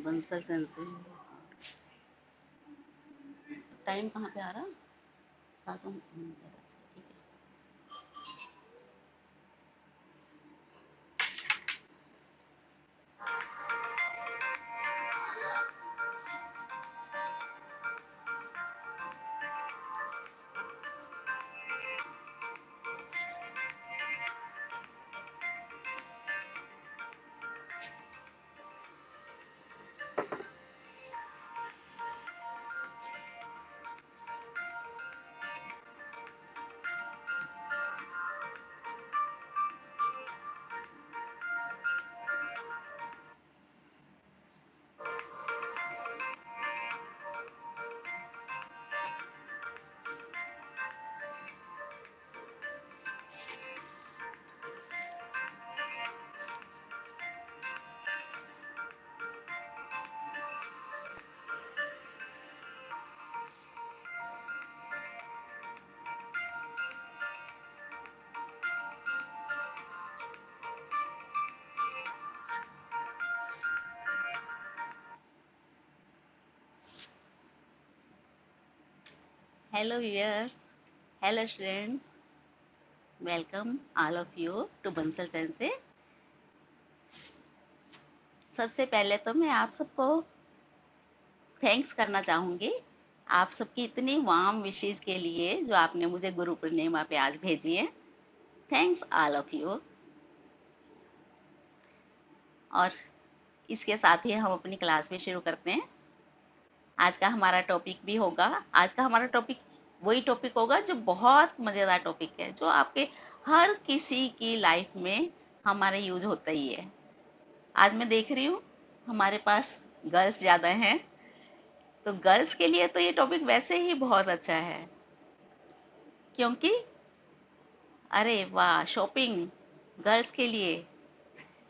बंसल सेन से टाइम कहाँ पे आ रहा? 7 ठीक है। Hello viewers, hello students, welcome all of you to Bansal Sen से। सबसे पहले तो मैं आप सबको थैंक्स करना चाहूँगी, आप सबकी इतनी वार्म विशेस के लिए जो आपने मुझे गुरु पूर्णिमा पे आज भेजी है। Thanks all of you. और इसके साथ ही हम अपनी क्लास भी शुरू करते हैं। आज का हमारा टॉपिक भी होगा, आज का हमारा टॉपिक वही टॉपिक होगा जो बहुत मज़ेदार टॉपिक है, जो आपके हर किसी की लाइफ में हमारे यूज होता ही है। आज मैं देख रही हूँ हमारे पास गर्ल्स ज़्यादा हैं, तो गर्ल्स के लिए तो ये टॉपिक वैसे ही बहुत अच्छा है, क्योंकि अरे वाह, शॉपिंग गर्ल्स के लिए।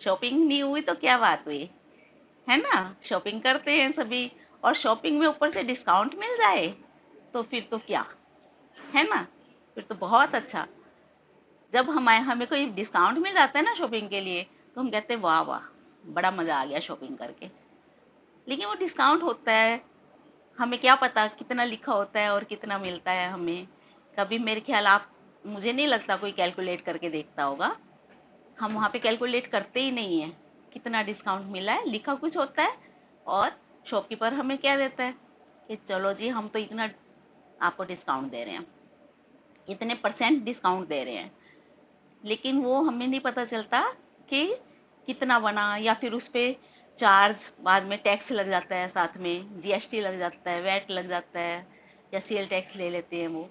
शॉपिंग नहीं हुई तो क्या बात हुई, है ना? शॉपिंग करते हैं सभी, और शॉपिंग में ऊपर से डिस्काउंट मिल जाए तो फिर तो क्या, है ना? फिर तो बहुत अच्छा। जब हमें हमें कोई डिस्काउंट मिल जाता है ना शॉपिंग के लिए, तो हम कहते हैं वाह वाह, बड़ा मज़ा आ गया शॉपिंग करके। लेकिन वो डिस्काउंट होता है, हमें क्या पता कितना लिखा होता है और कितना मिलता है हमें। कभी मेरे ख्याल आप, मुझे नहीं लगता कोई कैलकुलेट करके देखता होगा। हम वहाँ पे कैलकुलेट करते ही नहीं है कितना डिस्काउंट मिला है, लिखा कुछ होता है और शॉपकीपर हमें क्या देता है कि चलो जी हम तो इतना आपको डिस्काउंट दे रहे हैं, इतने परसेंट डिस्काउंट दे रहे हैं। लेकिन वो हमें नहीं पता चलता कि कितना बना, या फिर उस पर चार्ज बाद में टैक्स लग जाता है, साथ में जीएसटी लग जाता है, वैट लग जाता है, या सेल टैक्स ले लेते हैं वो।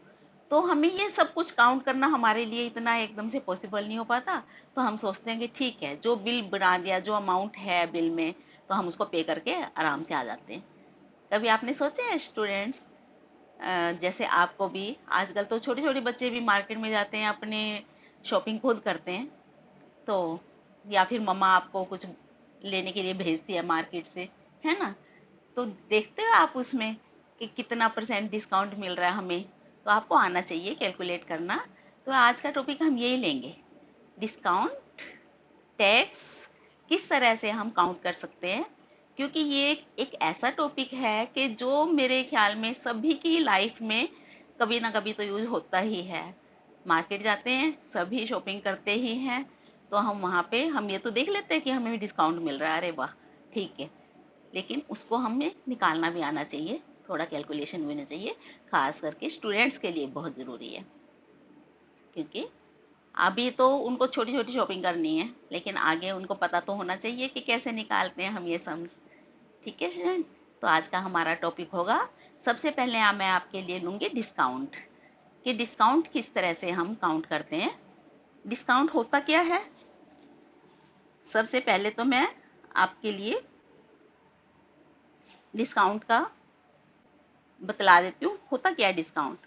तो हमें ये सब कुछ काउंट करना हमारे लिए इतना एकदम से पॉसिबल नहीं हो पाता। तो हम सोचते हैं कि ठीक है, जो बिल बना दिया, जो अमाउंट है बिल में, तो हम उसको पे करके आराम से आ जाते हैं। कभी आपने सोचे हैं स्टूडेंट्स, जैसे आपको भी आजकल तो छोटे छोटे बच्चे भी मार्केट में जाते हैं, अपने शॉपिंग खुद करते हैं, तो या फिर मम्मा आपको कुछ लेने के लिए भेजती है मार्केट से, है ना? तो देखते हो आप उसमें कि कितना परसेंट डिस्काउंट मिल रहा है हमें, तो आपको आना चाहिए कैलकुलेट करना। तो आज का टॉपिक हम यही लेंगे, डिस्काउंट, टैक्स, किस तरह से हम काउंट कर सकते हैं। क्योंकि ये एक ऐसा टॉपिक है कि जो मेरे ख्याल में सभी की लाइफ में कभी ना कभी तो यूज होता ही है। मार्केट जाते हैं, सभी शॉपिंग करते ही हैं, तो हम वहाँ पे हम ये तो देख लेते हैं कि हमें भी डिस्काउंट मिल रहा है, अरे वाह ठीक है। लेकिन उसको हमें निकालना भी आना चाहिए, थोड़ा कैलकुलेशन भी होना चाहिए, खास करके स्टूडेंट्स के लिए बहुत ज़रूरी है। क्योंकि अभी तो उनको छोटी छोटी शॉपिंग करनी है, लेकिन आगे उनको पता तो होना चाहिए कि कैसे निकालते हैं हम ये सम्स। ठीक है स्टूडेंट, तो आज का हमारा टॉपिक होगा, सबसे पहले मैं आपके लिए लूँगी डिस्काउंट, कि डिस्काउंट किस तरह से हम काउंट करते हैं, डिस्काउंट होता क्या है। सबसे पहले तो मैं आपके लिए डिस्काउंट का बतला देती हूँ, होता क्या है डिस्काउंट।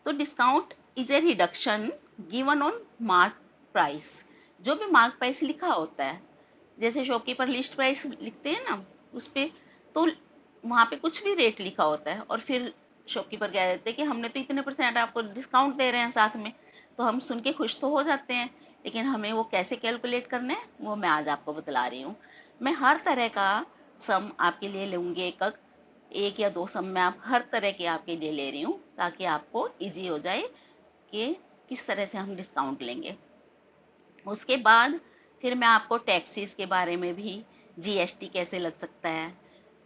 तो discount is a reduction given on mark price. जो भी मार्क प्राइस लिखा होता है, जैसे शॉपकीपर लिस्ट प्राइस लिखते हैं ना उस पे, तो वहाँ पे कुछ भी रेट लिखा होता है, और फिर शॉपकीपर कह देते हैं कि हमने तो इतने परसेंट आपको डिस्काउंट दे रहे हैं साथ में। तो हम सुन के खुश तो हो जाते हैं, लेकिन हमें वो कैसे कैलकुलेट करना है वो मैं आज आपको बतला रही हूँ। मैं हर तरह का सम आपके लिए लूँगी, एक या दो सम मैं आप हर तरह के आपके लिए ले रही हूँ ताकि आपको इजी हो जाए कि किस तरह से हम डिस्काउंट लेंगे। उसके बाद फिर मैं आपको टैक्सेस के बारे में भी, जीएसटी कैसे लग सकता है,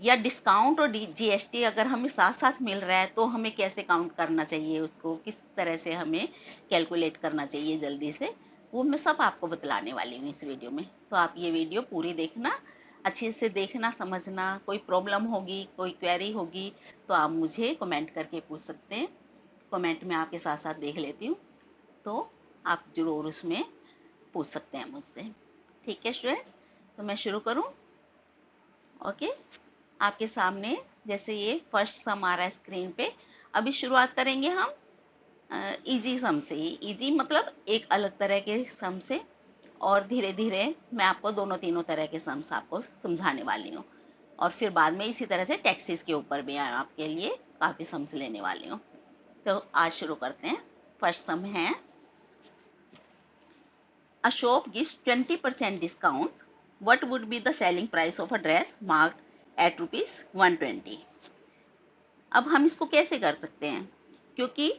या डिस्काउंट और जीएसटी अगर हमें साथ साथ मिल रहा है तो हमें कैसे काउंट करना चाहिए, उसको किस तरह से हमें कैलकुलेट करना चाहिए जल्दी से, वो मैं सब आपको बतलाने वाली हूँ इस वीडियो में। तो आप ये वीडियो पूरी देखना, अच्छे से देखना, समझना। कोई प्रॉब्लम होगी, कोई क्वेरी होगी तो आप मुझे कमेंट करके पूछ सकते हैं। कमेंट में आपके साथ साथ देख लेती हूँ, तो आप जरूर उसमें पूछ सकते हैं मुझसे। ठीक है स्टूडेंट्स, तो मैं शुरू करूं। ओके, आपके सामने जैसे ये फर्स्ट सम आ रहा है स्क्रीन पे। अभी शुरुआत करेंगे हम इजी सम से ही। इजी मतलब एक अलग तरह के सम से, और धीरे धीरे मैं आपको दोनों तीनों तरह के सम्स आपको समझाने वाली हूँ, और फिर बाद में इसी तरह से टैक्सेस के ऊपर भी आपके लिए काफ़ी सम्स लेने वाली हूँ। तो आज शुरू करते हैं। फर्स्ट सम है, a shop gives 20% discount. What would be the selling price of a dress marked at rupees 120? अब हम इसको कैसे कर सकते हैं, क्योंकि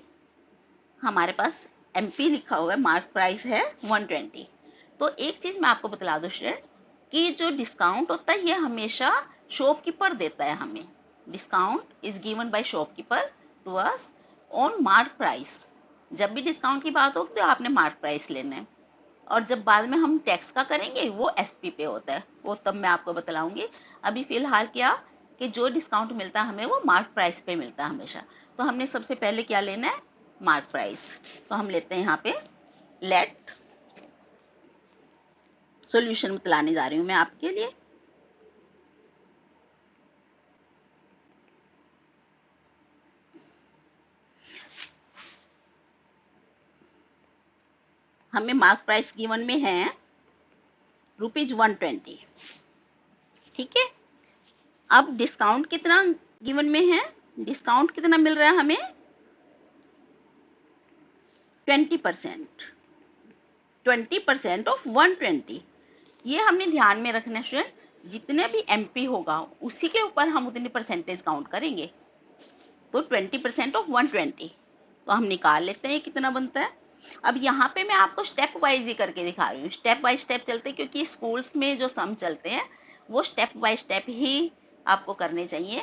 हमारे पास एमपी लिखा हुआ है, मार्क प्राइस है 120। तो एक चीज मैं आपको बतला दूं स्टूडेंट्स, कि जो डिस्काउंट होता है ये हमेशा शॉपकीपर देता है हमें। Discount is given by shopkeeper to us on mark price. जब भी डिस्काउंट की बात होगी तो आपने मार्क प्राइस लेना है, और जब बाद में हम टैक्स का करेंगे वो एसपी पे होता है, वो तब मैं आपको बतलाऊंगी। अभी फिलहाल क्या, कि जो डिस्काउंट मिलता है हमें वो मार्क प्राइस पे मिलता है हमेशा। तो हमने सबसे पहले क्या लेना है, मार्क प्राइस। तो हम लेते हैं यहाँ पे लेट, सॉल्यूशन बतलाने जा रही हूँ मैं आपके लिए। हमें मार्क प्राइस गिवन में है ₹120। ठीक है, अब डिस्काउंट कितना गिवन में है, डिस्काउंट कितना मिल रहा है हमें, 20%। 20% ऑफ 120। ये हमने ध्यान में रखना स्टूडेंट, जितने भी एमपी होगा उसी के ऊपर हम उतनी परसेंटेज काउंट करेंगे। तो 20% ऑफ 120, तो हम निकाल लेते हैं कितना बनता है। अब यहाँ पे मैं आपको स्टेप वाइज ही करके दिखा रही हूँ, स्टेप बाय स्टेप चलते, क्योंकि स्कूल्स में जो सम चलते हैं वो स्टेप बाय स्टेप ही आपको करने चाहिए,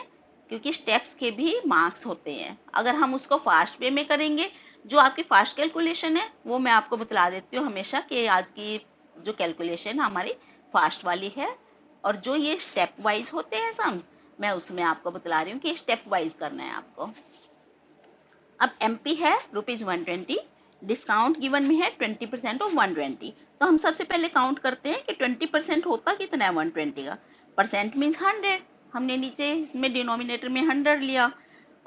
क्योंकि स्टेप्स के भी मार्क्स होते हैं। अगर हम उसको फास्ट वे में करेंगे, जो आपकी फास्ट कैलकुलेशन है वो मैं आपको बतला देती हूँ हमेशा कि आज की जो कैलकुलेशन हमारी फास्ट वाली है, और जो ये स्टेप वाइज होते हैं सम्स, मैं उसमें आपको बतला रही हूँ कि स्टेप वाइज करना है आपको। अब एमपी है ₹120, डिस्काउंट गिवन में है 20% ऑफ 120। तो हम सबसे पहले काउंट करते हैं कि 20% होता कितना है 120 का। परसेंट मीन्स 100, हमने नीचे इसमें डिनोमिनेटर में 100 लिया,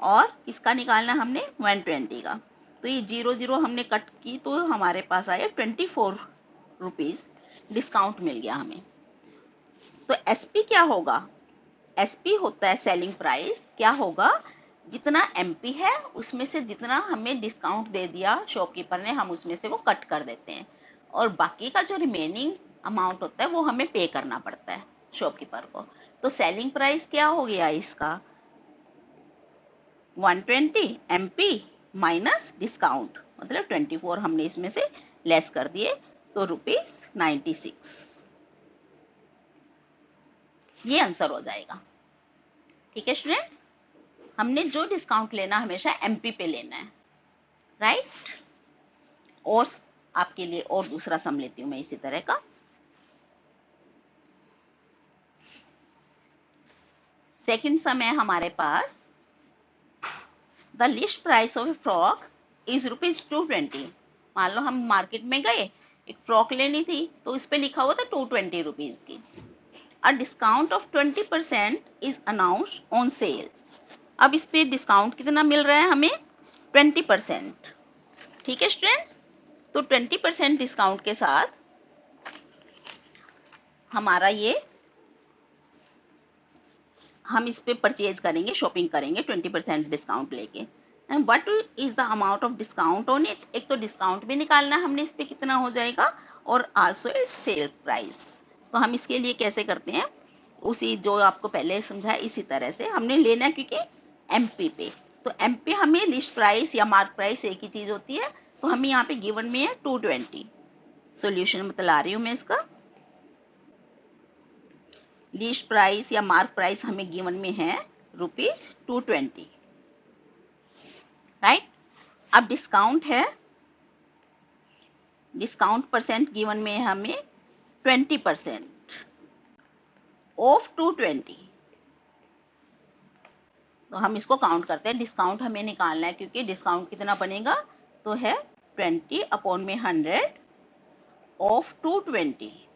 और इसका निकालना हमने 120 का। तो ये 0 हमने कट की तो हमारे पास आया ₹24 डिस्काउंट मिल गया हमें। तो एसपी क्या होगा, एसपी होता है सेलिंग प्राइस। क्या होगा, जितना एमपी है उसमें से जितना हमें डिस्काउंट दे दिया शॉपकीपर ने, हम उसमें से वो कट कर देते हैं, और बाकी का जो रिमेनिंग अमाउंट होता है वो हमें पे करना पड़ता है शॉपकीपर को। तो सेलिंग प्राइस क्या हो गया इसका, 120 एमपी माइनस डिस्काउंट, मतलब 24 हमने इसमें से लेस कर दिए, तो ₹96। ये आंसर हो जाएगा। ठीक है स्टूडेंट्स, हमने जो डिस्काउंट लेना हमेशा एमपी पे लेना है, राइट। और आपके लिए और दूसरा सम लेती हूं मैं इसी तरह का। सेकंड सम है हमारे पास, the list price of a frock is ₹220। मान लो हम मार्केट में गए, एक फ्रॉक लेनी थी, तो इस पे लिखा हुआ था ₹220 की। A discount of 20% is announced on sales. अब इस पे डिस्काउंट कितना मिल रहा है हमें, 20%। ठीक है स्टूडेंट्स, तो 20% डिस्काउंट के साथ हमारा ये, हम इस पे परचेज करेंगे, शॉपिंग करेंगे 20% डिस्काउंट लेके। And what is the amount of discount on it, एक तो डिस्काउंट भी निकालना हमने इस पे कितना हो जाएगा, और आल्सो इट्स सेल्स प्राइस। तो हम इसके लिए कैसे करते हैं, उसी जो आपको पहले समझाया इसी तरह से हमने लेना है, क्योंकि एमपी पे, तो एमपी हमें लिस्ट प्राइस या मार्क प्राइस एक ही चीज होती है, तो हमें यहाँ पे गिवन में है 220। सॉल्यूशन बता रही हूँ मैं इसका। लिस्ट प्राइस या मार्क प्राइस हमें गिवन में है ₹220, राइट। अब डिस्काउंट है, डिस्काउंट परसेंट गिवन में है हमें 20% ऑफ 220। तो हम इसको काउंट करते हैं, डिस्काउंट हमें निकालना है, क्योंकि डिस्काउंट कितना बनेगा, तो है 20/100 ऑफ 220।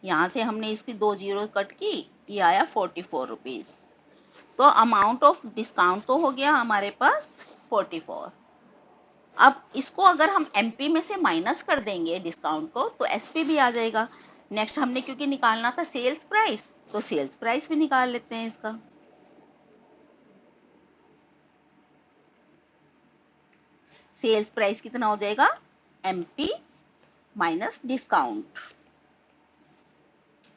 यहाँ से हमने इसकी 2 जीरो कट की, ये आया 44 रुपीज। तो अमाउंट ऑफ डिस्काउंट तो हो गया हमारे पास 44। अब इसको अगर हम एमपी में से माइनस कर देंगे डिस्काउंट को, तो एसपी भी आ जाएगा। नेक्स्ट हमने क्योंकि निकालना था सेल्स प्राइस, तो सेल्स प्राइस भी निकाल लेते हैं इसका। सेल्स प्राइस कितना हो जाएगा, एमपी माइनस डिस्काउंट।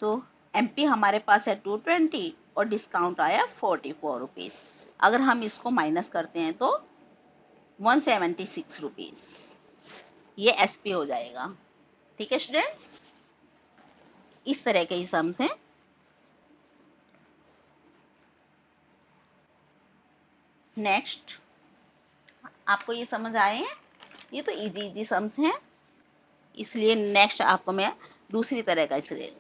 तो एमपी हमारे पास है 220 और डिस्काउंट आया 44 रुपीज। अगर हम इसको माइनस करते हैं तो 176 रुपीज, ये एसपी हो जाएगा। ठीक है स्टूडेंट्स, इस तरह के ही सम्स हैं। नेक्स्ट, आपको ये समझ आए हैं, ये तो इजी इजी सम्स हैं, इसलिए नेक्स्ट आपको मैं दूसरी तरह का इसलिए।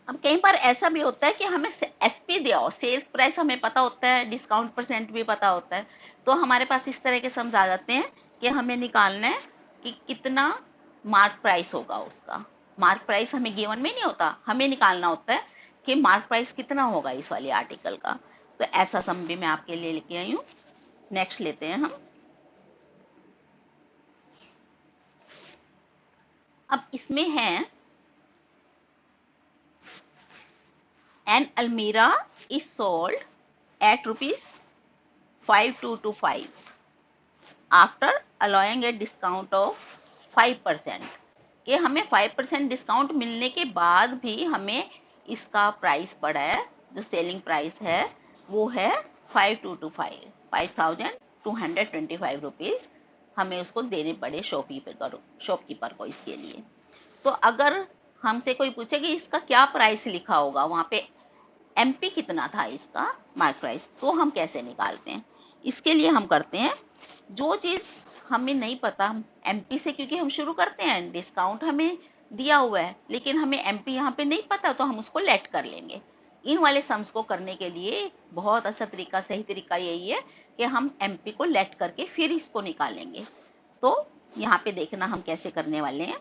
अब कई बार ऐसा भी होता है कि हमें एसपी दिया, सेल्स प्राइस हमें पता होता है, डिस्काउंट परसेंट भी पता होता है, तो हमारे पास इस तरह के सम्स आ जाते हैं कि हमें निकालना है कि कितना मार्क प्राइस होगा उसका। मार्क प्राइस हमें गिवन में नहीं होता, हमें निकालना होता है कि मार्क प्राइस कितना होगा इस वाले आर्टिकल का। तो ऐसा सम भी मैं आपके लिए लेके आई हूँ। नेक्स्ट लेते हैं हम। अब इसमें है an almirah is sold at ₹5225 after allowing a discount of 5%। कि हमें 5% डिस्काउंट मिलने के बाद भी हमें इसका प्राइस पड़ा है, जो सेलिंग प्राइस है वो है 5225 रुपीज हमें उसको देने पड़े शॉपकीपर को इसके लिए। तो अगर हमसे कोई पूछे कि इसका क्या प्राइस लिखा होगा, वहां पे एमपी कितना था इसका मार्क प्राइस, तो हम कैसे निकालते हैं। इसके लिए हम करते हैं, जो चीज हमें नहीं पता एमपी से, क्योंकि हम शुरू करते हैं, डिस्काउंट हमें दिया हुआ है लेकिन हमें एमपी यहाँ पे नहीं पता, तो हम उसको लेट कर लेंगे। इन वाले सम्स को करने के लिए बहुत अच्छा तरीका, सही तरीका यही है कि हम एमपी को लेट करके फिर इसको निकालेंगे। तो यहाँ पे देखना हम कैसे करने वाले हैं।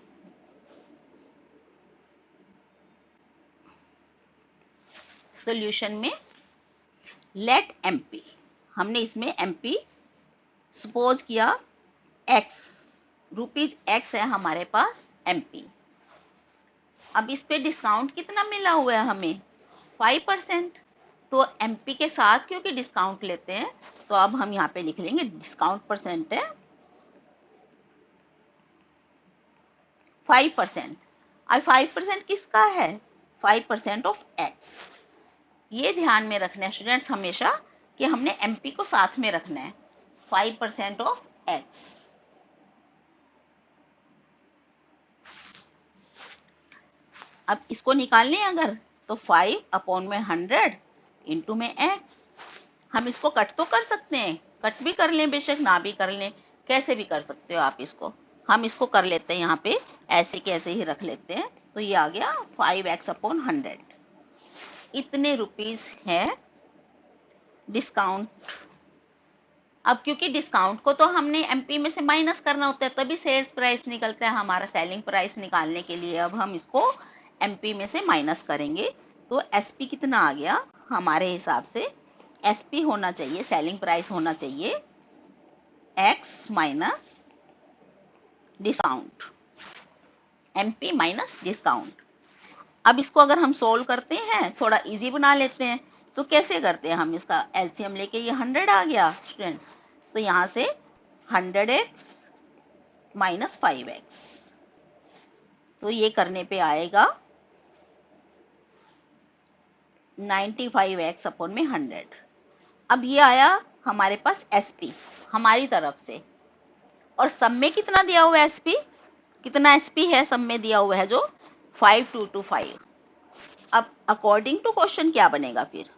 सॉल्यूशन में लेट एमपी, हमने इसमें एमपी सपोज किया एक्स, ₹x है हमारे पास एमपी। अब इस पे डिस्काउंट कितना मिला हुआ है हमें, 5%। तो एमपी के साथ क्योंकि डिस्काउंट लेते हैं, तो अब हम यहाँ पे लिख लेंगे डिस्काउंट परसेंट है 5%। अब 5% किसका है, 5% ऑफ एक्स। ये ध्यान में रखना है स्टूडेंट्स हमेशा कि हमने एमपी को साथ में रखना है, 5% ऑफ एक्स। अब इसको निकालने अगर, तो 5/100 इंटू में एक्स। हम इसको कट तो कर सकते हैं, कट भी कर लें बेशक, ना भी कर लें, कैसे भी कर सकते हो आप इसको। हम इसको कर लेते हैं यहाँ पे, ऐसे के ऐसे ही रख लेते हैं। तो ये आ गया 5x/100, इतने रुपीज है डिस्काउंट। अब क्योंकि डिस्काउंट को तो हमने एमपी में से माइनस करना होता है, तभी सेल्स प्राइस निकलता है हमारा। सेलिंग प्राइस निकालने के लिए अब हम इसको एमपी में से माइनस करेंगे। तो एसपी कितना आ गया हमारे हिसाब से, एसपी होना चाहिए, सेलिंग प्राइस होना चाहिए x minus discount, MP minus discount. अब इसको अगर हम सोल्व करते हैं, थोड़ा इजी बना लेते हैं, तो कैसे करते हैं हम, इसका एलसीएम लेके, ये 100 आ गया स्टूडेंट, तो यहाँ से 100x माइनस 5x, तो ये करने पे आएगा 95x अपॉन में 100। अब ये आया हमारे पास एसपी हमारी तरफ से, और सब में कितना दिया हुआ है एसपी, कितना एसपी है सब में दिया हुआ है जो 5225। अब अकॉर्डिंग टू क्वेश्चन क्या बनेगा फिर,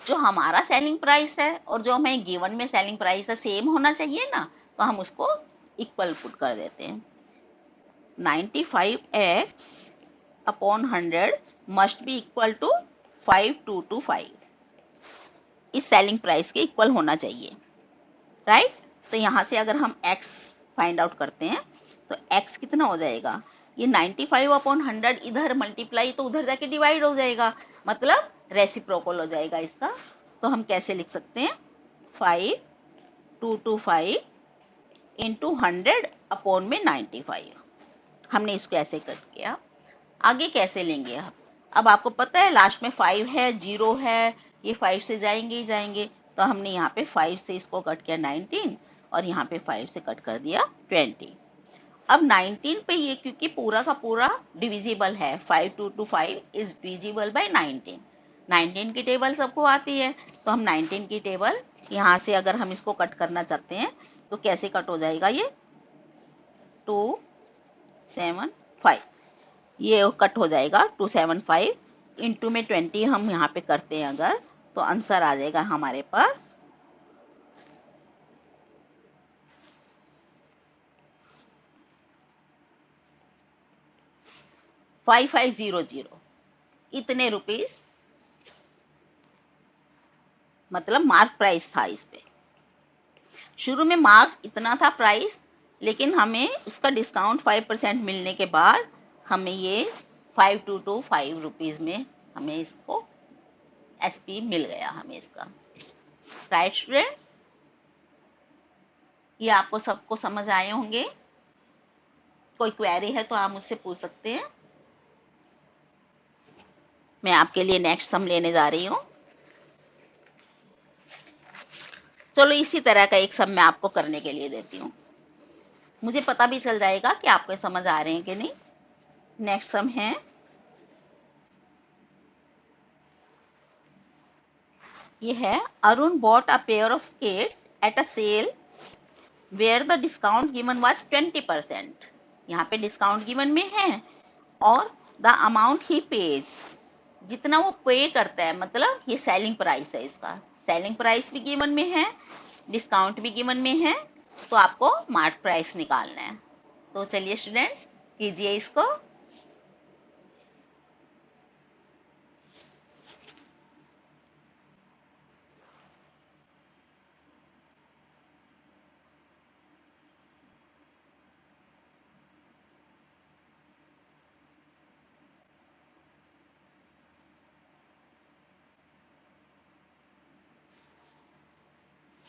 जो हमारा सेलिंग प्राइस है और जो हमें गिवन में सेलिंग प्राइस है सेम होना चाहिए ना, तो हम उसको इक्वल पुट कर देते हैं। 95x upon 100 must be equal to 5225, इस सेलिंग प्राइस के इक्वल होना चाहिए, राइट। तो यहां से अगर हम x फाइंड आउट करते हैं तो x कितना हो जाएगा, ये 95 अपॉन 100 इधर मल्टीप्लाई तो उधर जाके डिवाइड हो जाएगा, मतलब रेसिप्रोकल हो जाएगा इसका। तो हम कैसे लिख सकते हैं, 5225 इंटू 100 अपॉन में 95। हमने इसको ऐसे कट किया। आगे कैसे लेंगे अब आपको पता है लास्ट में 5 है, 0 है, ये 5 से जाएंगे ही जाएंगे, तो हमने यहाँ पे 5 से इसको कट किया 19 और यहाँ पे 5 से कट कर दिया 20। अब 19 पे ये क्योंकि पूरा का पूरा डिविजिबल है, 5225 इज डिविजिबल बाय 19। 19 की टेबल सबको आती है, तो हम 19 की टेबल यहाँ से अगर हम इसको कट करना चाहते हैं तो कैसे कट हो जाएगा, ये 275, ये कट हो जाएगा 275 इंटू में 20 हम यहाँ पे करते हैं अगर, तो आंसर आ जाएगा हमारे पास 5500, इतने रुपीस मतलब मार्क प्राइस था इस पे। शुरू में मार्क इतना था प्राइस, लेकिन हमें उसका डिस्काउंट 5% मिलने के बाद हमें ये 5225 रुपीज में हमें इसको एसपी मिल गया हमें इसका, राइट स्टूडेंट्स। ये आपको सबको समझ आए होंगे, कोई क्वेरी है तो आप मुझसे पूछ सकते हैं। मैं आपके लिए नेक्स्ट सम लेने जा रही हूँ। चलो इसी तरह का एक सम मैं आपको करने के लिए देती हूँ, मुझे पता भी चल जाएगा कि आपको समझ आ रहे हैं कि नहीं। नेक्स्ट सम है, ये है Arun bought a pair of skates at a sale where the discount given was 20%। यहाँ पे डिस्काउंट गिवन में है और द अमाउंट ही पेज, जितना वो पे करता है, मतलब ये सेलिंग प्राइस है, इसका सेलिंग प्राइस भी गिवन में है, डिस्काउंट भी गिवन में है, तो आपको मार्क प्राइस निकालना है। तो चलिए स्टूडेंट्स कीजिए इसको।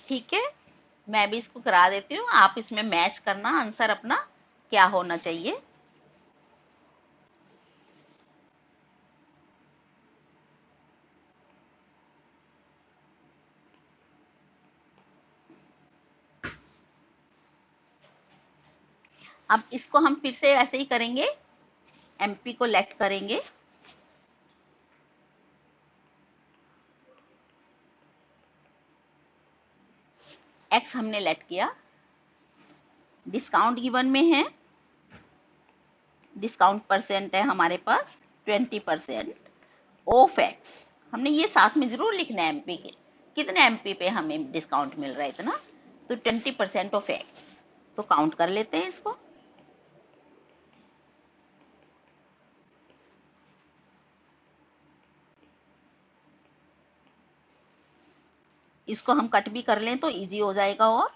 ठीक है, मैं भी इसको करा देती हूँ, आप इसमें मैच करना आंसर अपना क्या होना चाहिए। अब इसको हम फिर से ऐसे ही करेंगे, एमपी को लेफ्ट करेंगे, एक्स हमने लेफ्ट किया, डिस्काउंट गिवन में है, डिस्काउंट परसेंट है हमारे पास 20%, ऑफ एक्स हमने ये साथ में जरूर लिखना है, एमपी के कितने एमपी पे हमें डिस्काउंट मिल रहा है इतना, तो 20% ऑफ एक्स, तो काउंट कर लेते हैं इसको। इसको हम कट भी कर लें तो इजी हो जाएगा, और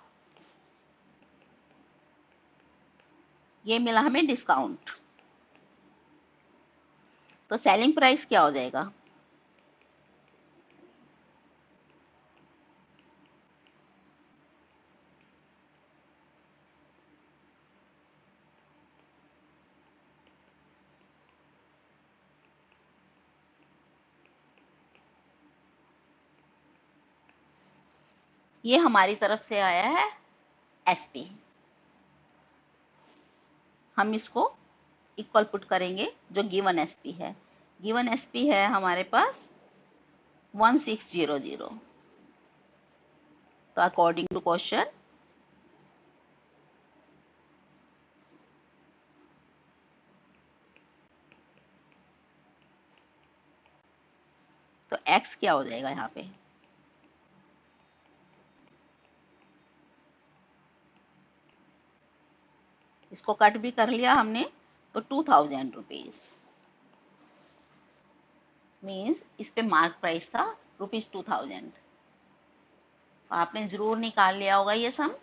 ये मिला हमें डिस्काउंट, तो सेलिंग प्राइस क्या हो जाएगा, ये हमारी तरफ से आया है एसपी, हम इसको इक्वल पुट करेंगे जो गिवन एसपी है, गिवन एसपी है हमारे पास 1600। तो अकॉर्डिंग टू क्वेश्चन तो x क्या हो जाएगा यहाँ पे? इसको कट भी कर लिया हमने तो 2000 रुपीज मीन्स इस पे मार्क प्राइस था ₹2000। आपने जरूर निकाल लिया होगा ये सम।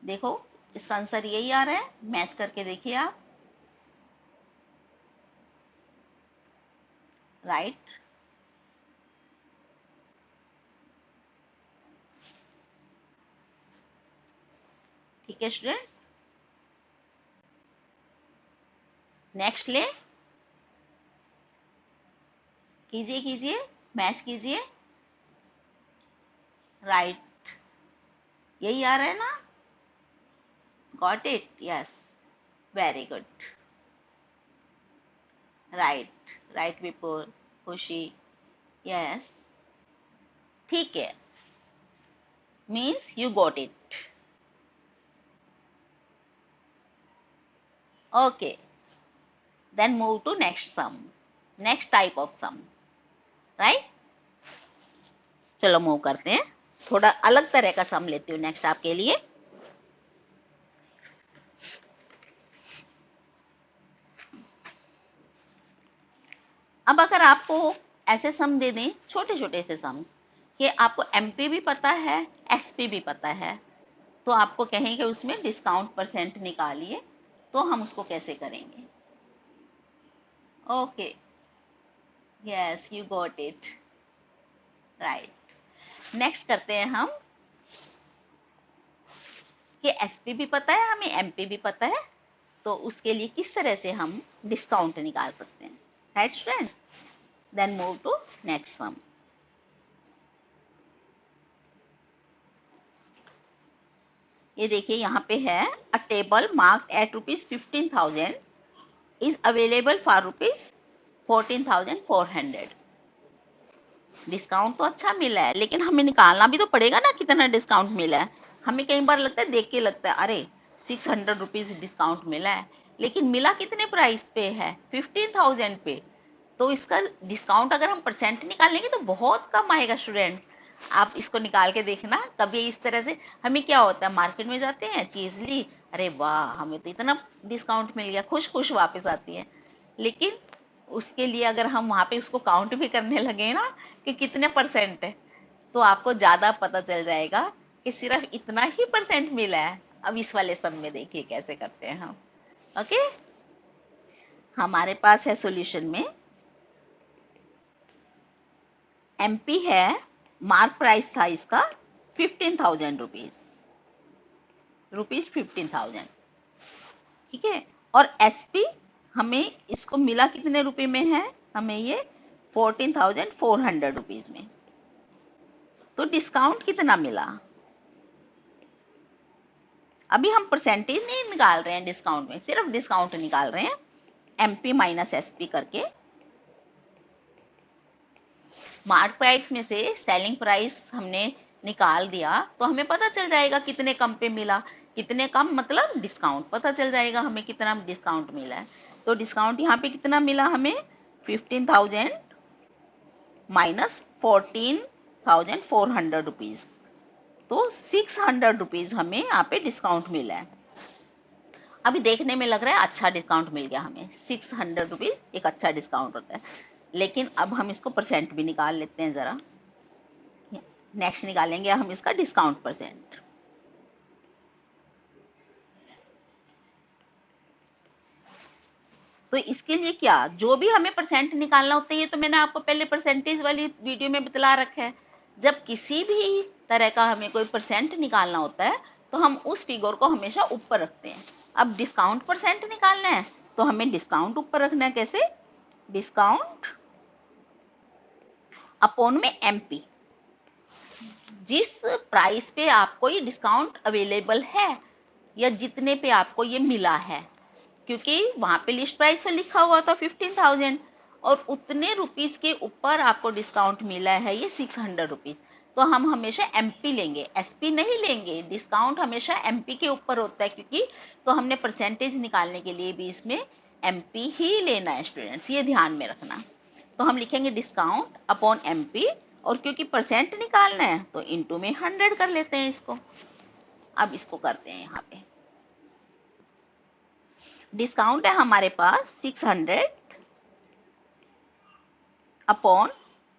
देखो इसका आंसर यही आ रहा है, मैच करके देखिए आप। राइट। ठीक है स्टूडेंट्स, नेक्स्ट ले कीजिए कीजिए, मैच कीजिए। राइट, यही आ रहा है ना? Got it? Yes, very good. Right, right Vipul, Khushi, yes, ठीक है, means you got it. Okay, then move to next sum, next type of sum. Right, चलो मूव करते हैं। थोड़ा अलग तरह का सम लेती हूँ नेक्स्ट आपके लिए। अब अगर आपको ऐसे सम दे दें, छोटे छोटे से सम, कि आपको एमपी भी पता है, एसपी भी पता है, तो आपको कहेंगे उसमें डिस्काउंट परसेंट निकालिए, तो हम उसको कैसे करेंगे? Okay, yes, you got it. Right, next करते हैं हम कि एसपी भी पता है हमें, एमपी भी पता है, तो उसके लिए किस तरह से हम डिस्काउंट निकाल सकते हैं। Right students, then move to next sum. ये देखिए यहाँ पे है, a table marked at ₹15,000 is available for ₹14,400। Discount तो अच्छा मिला है, लेकिन हमें निकालना भी तो पड़ेगा ना कितना डिस्काउंट मिला है। हमें कई बार लगता है, देख के लगता है अरे 600 रुपीज डिस्काउंट मिला है, लेकिन मिला कितने प्राइस पे है? 15,000 पे। तो इसका डिस्काउंट अगर हम परसेंट निकालेंगे तो बहुत कम आएगा स्टूडेंट्स। आप इसको निकाल के देखना कभी इस तरह से। हमें क्या होता है, मार्केट में जाते हैं, चीज ली, अरे वाह हमें तो इतना डिस्काउंट मिल गया, खुश खुश वापस आती है। लेकिन उसके लिए अगर हम वहां पे उसको काउंट भी करने लगे ना कि कितने परसेंट है, तो आपको ज्यादा पता चल जाएगा कि सिर्फ इतना ही परसेंट मिला है। अब इस वाले सम में देखिए कैसे करते हैं हम। ओके, हमारे पास है सॉल्यूशन में एमपी है, मार्क प्राइस था इसका 15,000 रुपीज 15,000। ठीक है, और एसपी हमें इसको मिला कितने रुपए में है? हमें ये 14,400 रुपीज में। तो डिस्काउंट कितना मिला? अभी हम परसेंटेज नहीं निकाल रहे हैं डिस्काउंट में, सिर्फ डिस्काउंट निकाल रहे हैं एमपी माइनस एसपी करके। मार्क प्राइस में से सेलिंग प्राइस हमने निकाल दिया तो हमें पता चल जाएगा कितने कम पे मिला। कितने कम मतलब डिस्काउंट पता चल जाएगा हमें कितना डिस्काउंट मिला है। तो डिस्काउंट यहाँ पे कितना मिला हमें? 15,000 माइनस 14,400 रुपीज। तो 600 रुपीज हमें यहाँ पे डिस्काउंट मिला है। अभी देखने में लग रहा है अच्छा डिस्काउंट मिल गया हमें, 600 रुपीज एक अच्छा डिस्काउंट होता है। लेकिन अब हम इसको परसेंट भी निकाल लेते हैं जरा। नेक्स्ट निकालेंगे हम इसका डिस्काउंट परसेंट। तो इसके लिए क्या, जो भी हमें परसेंट निकालना होता है, ये तो मैंने आपको पहले परसेंटेज वाली वीडियो में बतला रखा है। जब किसी भी तरह का हमें कोई परसेंट निकालना होता है तो हम उस फिगर को हमेशा ऊपर रखते हैं। अब डिस्काउंट परसेंट निकालना है तो हमें डिस्काउंट ऊपर रखना है। कैसे? डिस्काउंट अपॉन में एमपी। जिस प्राइस पे आपको ये डिस्काउंट अवेलेबल है या जितने पे आपको ये मिला है, क्योंकि वहां पे लिस्ट प्राइस तो लिखा हुआ था 15,000 और उतने रुपीस के ऊपर आपको डिस्काउंट मिला है ये 600 रुपीज, तो हम हमेशा एमपी लेंगे, एसपी नहीं लेंगे। डिस्काउंट हमेशा एमपी के ऊपर होता है, क्योंकि तो हमने परसेंटेज निकालने के लिए भी इसमें एमपी ही लेना है स्टूडेंट्स, ये ध्यान में रखना। तो हम लिखेंगे डिस्काउंट अपॉन एमपी, और क्योंकि परसेंट निकालना है तो इनटू में 100 कर लेते हैं इसको। अब इसको करते हैं यहाँ पे, डिस्काउंट है हमारे पास 600 अपॉन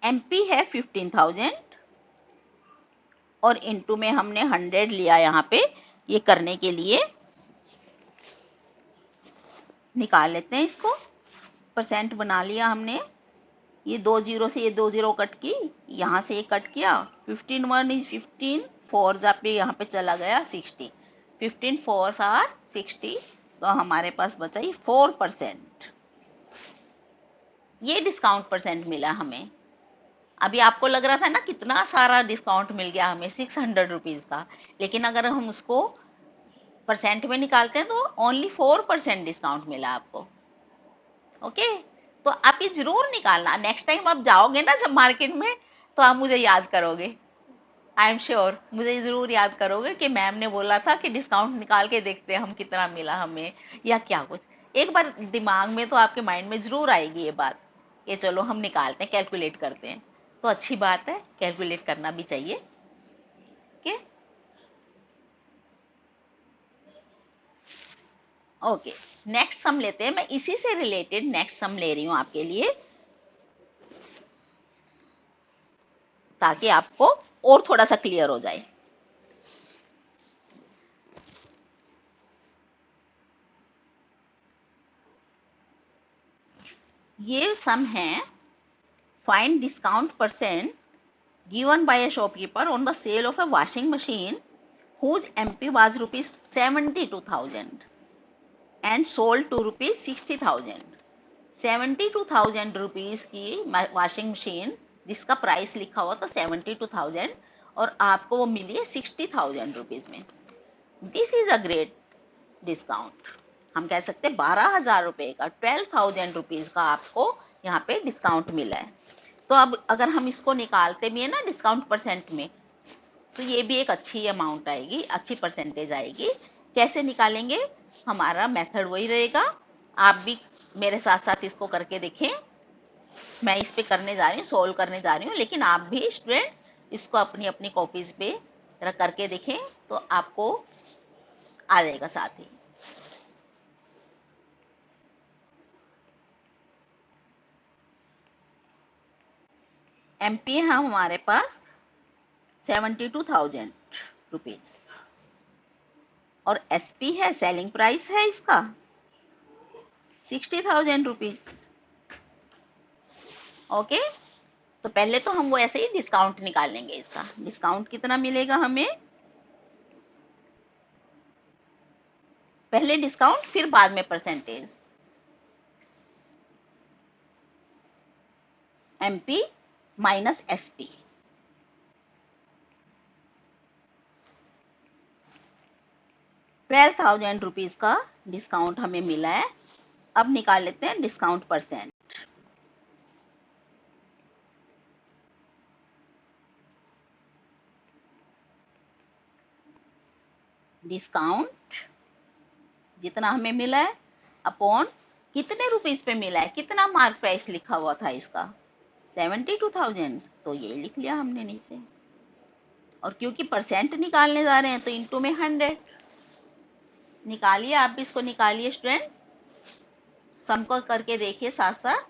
एमपी है 15,000, और इनटू में हमने 100 लिया यहाँ पे ये करने के लिए। निकाल लेते हैं इसको, परसेंट बना लिया हमने। ये 2 जीरो से ये 2 जीरो कट की, यहाँ से ये कट किया, 15 1 इज 15, 4 जा पे यहाँ पे चला गया 60, 15 4 आर 60, तो हमारे पास बचा ये 4%। ये डिस्काउंट परसेंट मिला हमें। अभी आपको लग रहा था ना कितना सारा डिस्काउंट मिल गया हमें 600 रुपीज का, लेकिन अगर हम उसको परसेंट में निकालते हैं तो ओनली 4% डिस्काउंट मिला आपको। ओके, तो आप ये जरूर निकालना, नेक्स्ट टाइम आप जाओगे ना जब मार्केट में तो आप मुझे याद करोगे, आई एम श्योर मुझे जरूर याद करोगे कि मैम ने बोला था कि डिस्काउंट निकाल के देखते हैं हम कितना मिला हमें या क्या कुछ। एक बार दिमाग में तो आपके माइंड में जरूर आएगी ये बात कि चलो हम निकालते हैं, कैलकुलेट करते हैं। तो अच्छी बात है, कैलकुलेट करना भी चाहिए। ओके ओके, नेक्स्ट सम लेते हैं। मैं इसी से रिलेटेड नेक्स्ट सम ले रही हूं आपके लिए, ताकि आपको और थोड़ा सा क्लियर हो जाए। ये सम है, find discount percent given by a shopkeeper on the sale of a washing machine whose MP was rupees 72,000 and sold to rupees 60,000। 72,000 rupees की वॉशिंग मशीन जिसका प्राइस लिखा हुआ था 72,000 और आपको वो मिली है 60,000 रुपीज में। This is a great discount. हम कह सकते हैं 12,000 रुपए का, 12,000 रुपीज का आपको यहाँ पे डिस्काउंट मिला है। तो अब अगर हम इसको निकालते भी है ना डिस्काउंट परसेंट में, तो ये भी एक अच्छी अमाउंट आएगी, अच्छी परसेंटेज आएगी। कैसे निकालेंगे, हमारा मेथड वही रहेगा। आप भी मेरे साथ साथ इसको करके देखें, मैं इस पे करने जा रही हूँ, सोल्व करने जा रही हूँ, लेकिन आप भी स्टूडेंट्स इसको अपनी अपनी कॉपीज पे करके देखें तो आपको आ जाएगा साथ ही। एमपी है हमारे पास 72,000 रुपीज और एसपी है, सेलिंग प्राइस है इसका 60,000 रुपीज। ओके, तो पहले तो हम वो ऐसे ही डिस्काउंट निकाल लेंगे। इसका डिस्काउंट कितना मिलेगा हमें, पहले डिस्काउंट फिर बाद में परसेंटेज। एमपी माइनस एसपी, ₹12,000 का डिस्काउंट हमें मिला है। अब निकाल लेते हैं डिस्काउंट परसेंट। डिस्काउंट जितना हमें मिला है अपॉन कितने रुपीस पे मिला है, कितना मार्क प्राइस लिखा हुआ था इसका 72,000, तो ये लिख लिया हमने नीचे। और क्योंकि परसेंट निकालने जा रहे हैं तो इनटू में 100 निकालिए। आप भी इसको निकालिए स्टूडेंट्स, सम को करके देखिए साथ साथ,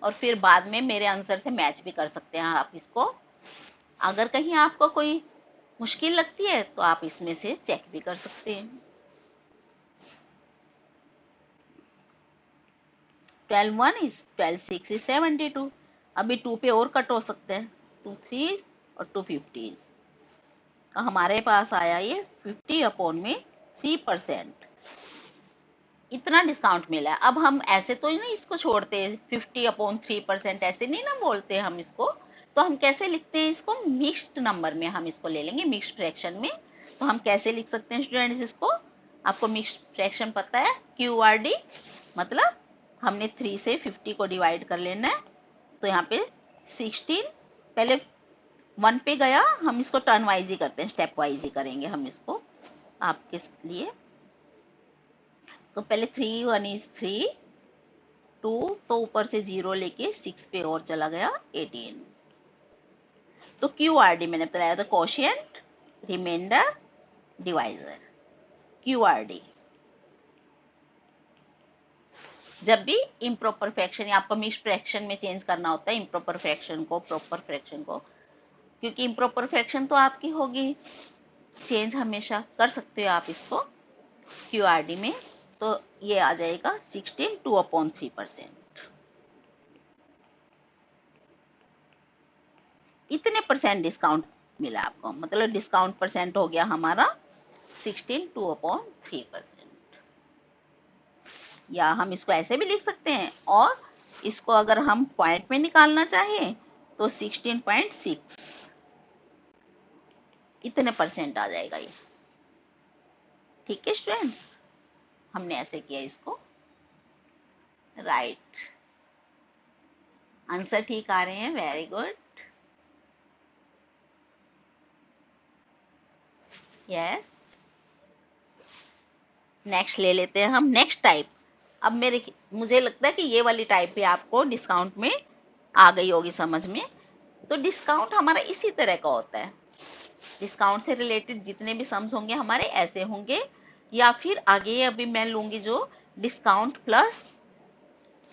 और फिर बाद में मेरे आंसर से मैच भी कर सकते हैं आप इसको। अगर कहीं आपको कोई मुश्किल लगती है तो आप इसमें से चेक भी कर सकते हैं। 12 1 इज 12 6 इज 72। अभी 2 पे और कट हो सकते हैं, 2 3 और 2 50। तो हमारे पास आया ये 50 अपॉन में 3%। इतना डिस्काउंट मिला है। अब हम ऐसे तो नहीं इसको छोड़ते 50 अपॉन 3%, ऐसे नहीं ना बोलते हम इसको। तो हम कैसे लिखते हैं इसको, मिक्स्ड नंबर में हम इसको ले लेंगे, मिक्स्ड फ्रैक्शन में। तो हम कैसे लिख सकते हैं स्टूडेंट्स इसको, आपको मिक्स्ड फ्रैक्शन पता है, QRD मतलब हमने 3 से 50 को डिवाइड कर लेना है। तो यहाँ पे 16 पहले 1 पे गया, हम इसको टर्न वाइज ही करते हैं, स्टेप वाइज ही करेंगे हम इसको आपके लिए। तो पहले 3 1 इज 3, 2 तो ऊपर से 0 लेके 6 पे और चला गया 18। तो QRD मैंने बताया था, क्वोशिएंट, रिमाइंडर, डिवाइजर। QRD जब भी इम्प्रॉपर फ्रैक्शन या आपको मिक्स्ड फ्रैक्शन में चेंज करना होता है इम्प्रॉपर फ्रैक्शन को प्रॉपर फ्रैक्शन को, क्योंकि इम्प्रॉपर फ्रैक्शन तो आपकी होगी, चेंज हमेशा कर सकते हो आप इसको QRD में। तो ये आ जाएगा 16 2/3%। इतने परसेंट डिस्काउंट मिला आपको, मतलब डिस्काउंट परसेंट हो गया हमारा 16 2/3%। या हम इसको ऐसे भी लिख सकते हैं, और इसको अगर हम पॉइंट में निकालना चाहें तो 16.6 इतने परसेंट आ जाएगा ये। ठीक है स्टूडेंट्स, हमने ऐसे किया इसको। राइट, आंसर ठीक आ रहे हैं, वेरी गुड। यस, नेक्स्ट ले लेते हैं हम, नेक्स्ट टाइप। अब मुझे लगता है कि ये वाली टाइप भी आपको डिस्काउंट में आ गई होगी समझ में। तो डिस्काउंट हमारा इसी तरह का होता है, डिस्काउंट से रिलेटेड जितने भी सम्स होंगे हमारे ऐसे होंगे, या फिर आगे अभी मैं लूंगी जो डिस्काउंट प्लस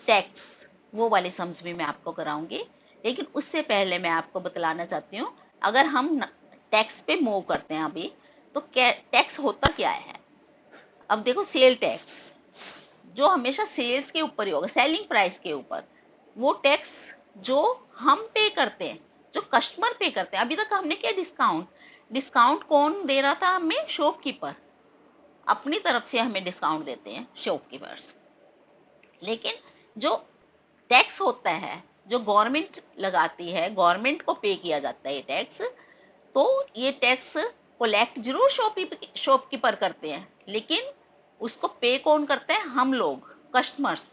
टैक्स, वो वाले सम्स भी मैं आपको कराऊंगी। लेकिन उससे पहले मैं आपको बतलाना चाहती हूँ, अगर हम टैक्स पे मूव करते हैं अभी, तो टैक्स होता क्या है। अब देखो, सेल टैक्स जो हमेशा सेल्स के ऊपर ही होगा, सेलिंग प्राइस के ऊपर, वो टैक्स जो हम पे करते हैं, जो कस्टमर पे करते हैं। अभी तक हमने क्या, डिस्काउंट, डिस्काउंट कौन दे रहा था हमें, शॉपकीपर अपनी तरफ से हमें डिस्काउंट देते हैं शॉपकीपर्स। लेकिन जो टैक्स होता है, जो गवर्नमेंट लगाती है, गवर्नमेंट को पे किया जाता है ये टैक्स, तो ये टैक्स कलेक्ट जरूर शॉपकीपर करते हैं, लेकिन उसको पे कौन करते हैं, हम लोग, कस्टमर्स।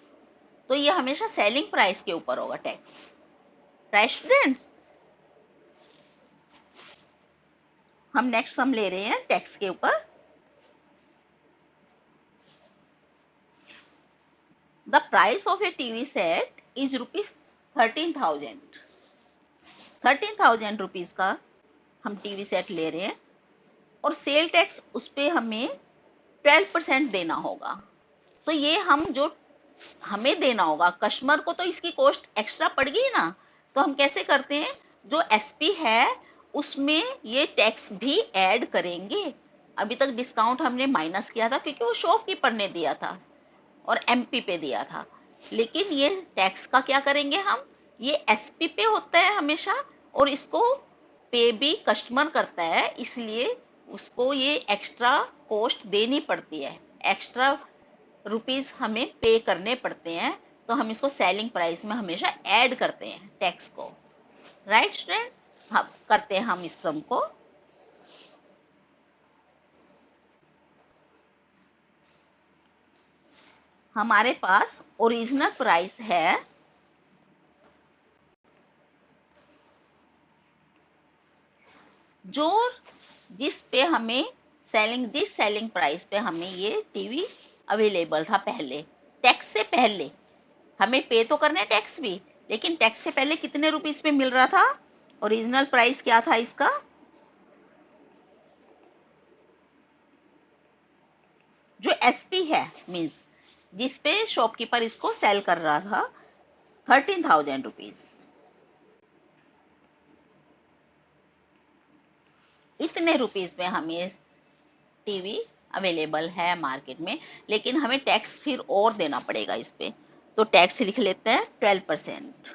तो ये हमेशा सेलिंग प्राइस के ऊपर होगा टैक्स। राइट स्टूडेंट्स, हम नेक्स्ट सम ले रहे हैं टैक्स के ऊपर। The price of A TV set is ₹13,000। 13,000 rupees का हम टीवी सेट ले रहे हैं, और सेल टैक्स उस पर हमें 12% देना होगा। तो ये हम जो हमें देना होगा कस्टमर को, तो इसकी कॉस्ट एक्स्ट्रा पड़ गई ना। तो हम कैसे करते हैं, जो एसपी है उसमें ये टैक्स भी ऐड करेंगे। अभी तक डिस्काउंट हमने माइनस किया था क्योंकि वो शॉपकीपर ने दिया था और एमपी पे दिया था, लेकिन ये टैक्स का क्या करेंगे हम, ये एसपी पे होता है हमेशा, और इसको पे भी कस्टमर करता है, इसलिए उसको ये एक्स्ट्रा कॉस्ट देनी पड़ती है, एक्स्ट्रा रुपीस हमें पे करने पड़ते हैं। तो हम इसको सेलिंग प्राइस में हमेशा ऐड करते हैं टैक्स को। राइट स्टूडेंट्स, हाँ करते हैं हम इस सम को। हमारे पास ओरिजिनल प्राइस है जो जिस सेलिंग प्राइस पे हमें ये टीवी अवेलेबल था पहले, टैक्स से पहले। हमें पे तो करना है टैक्स भी, लेकिन टैक्स से पहले कितने रुपीस पे मिल रहा था, ओरिजिनल प्राइस क्या था इसका, जो एसपी है, मीन्स जिस पे शॉपकीपर इसको सेल कर रहा था, 13,000 रुपीज। इतने रुपीस में हमें टीवी अवेलेबल है मार्केट में, लेकिन हमें टैक्स फिर और देना पड़ेगा इस पे। तो टैक्स लिख लेते हैं 12%।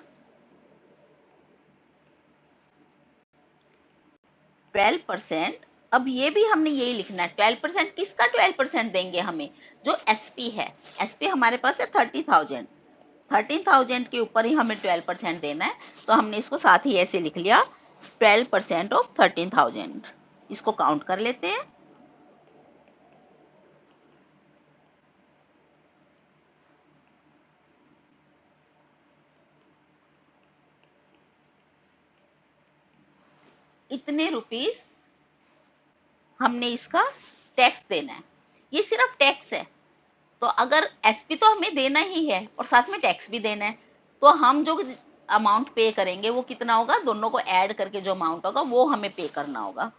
12%। अब ये भी हमने यही लिखना है, 12% किसका 12% देंगे हमें, जो एसपी है। एसपी हमारे पास है 30,000, 13,000 के ऊपर ही हमें 12% देना है। तो हमने इसको साथ ही ऐसे लिख लिया, 12% ऑफ 13,000। इसको काउंट कर लेते हैं। इतने रुपीस हमने इसका टैक्स देना है। ये सिर्फ टैक्स है। तो अगर एसपी तो हमें देना ही है और साथ में टैक्स भी देना है, तो हम जो अमाउंट पे करेंगे वो कितना होगा, दोनों को ऐड करके जो अमाउंट होगा वो हमें पे करना होगा।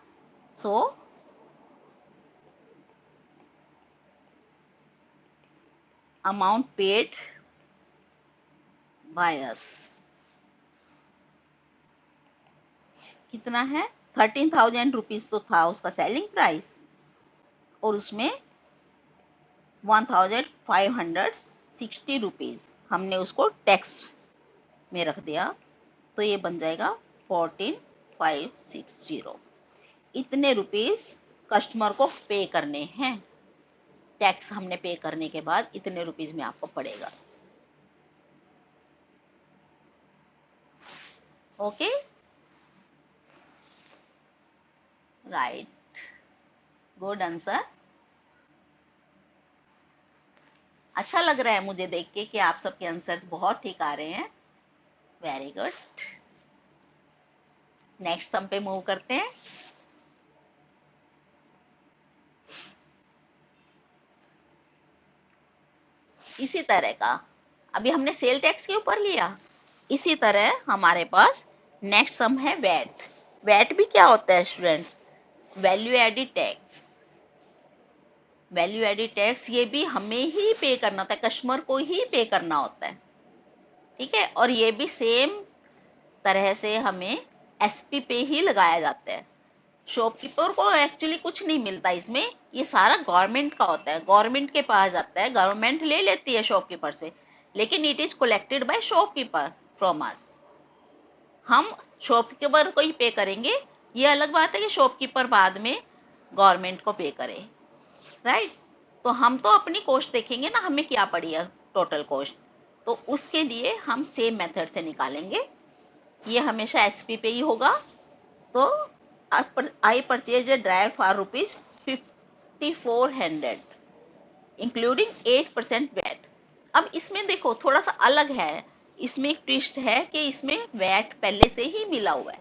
So amount paid by us कितना है, 13,000 रुपीज तो था उसका सेलिंग प्राइस, और उसमें 1,560 रुपीज हमने उसको टैक्स में रख दिया, तो ये बन जाएगा 14,560। इतने रुपीस कस्टमर को पे करने हैं। टैक्स हमने पे करने के बाद इतने रुपीस में आपको पड़ेगा। Okay, right, good answer. अच्छा लग रहा है मुझे देख के कि आप सबके आंसर्स बहुत ठीक आ रहे हैं। Very good. नेक्स्ट सम पे मूव करते हैं। इसी तरह का, अभी हमने सेल टैक्स के ऊपर लिया, इसी तरह हमारे पास नेक्स्ट सम है वैट। वैट भी क्या होता है students, value added tax. Value added tax ये भी हमें ही पे करना होता है, कस्टमर को ही पे करना होता है, ठीक है। और ये भी सेम तरह से हमें एसपी पे ही लगाया जाता है। शॉपकीपर को एक्चुअली कुछ नहीं मिलता इसमें, ये सारा गवर्नमेंट का होता है, गवर्नमेंट के पास जाता है, गवर्नमेंट ले लेती है शॉपकीपर से, लेकिन it is collected by shopkeeper from us. हम शॉपकीपर को ही पे करेंगे। ये अलग बात है कि शॉपकीपर बाद में गवर्नमेंट को पे करे, राइट। तो हम तो अपनी कॉस्ट देखेंगे ना, हमें क्या पड़ी है टोटल कॉस्ट, तो उसके लिए हम सेम मेथड से निकालेंगे। ये हमेशा एसपी पे ही होगा। तो I purchase a dryer for ₹5,400 including 8% VAT. अब इसमें देखो थोड़ा सा अलग है, इसमें एक ट्विस्ट है कि इसमें वैट पहले से ही मिला हुआ है।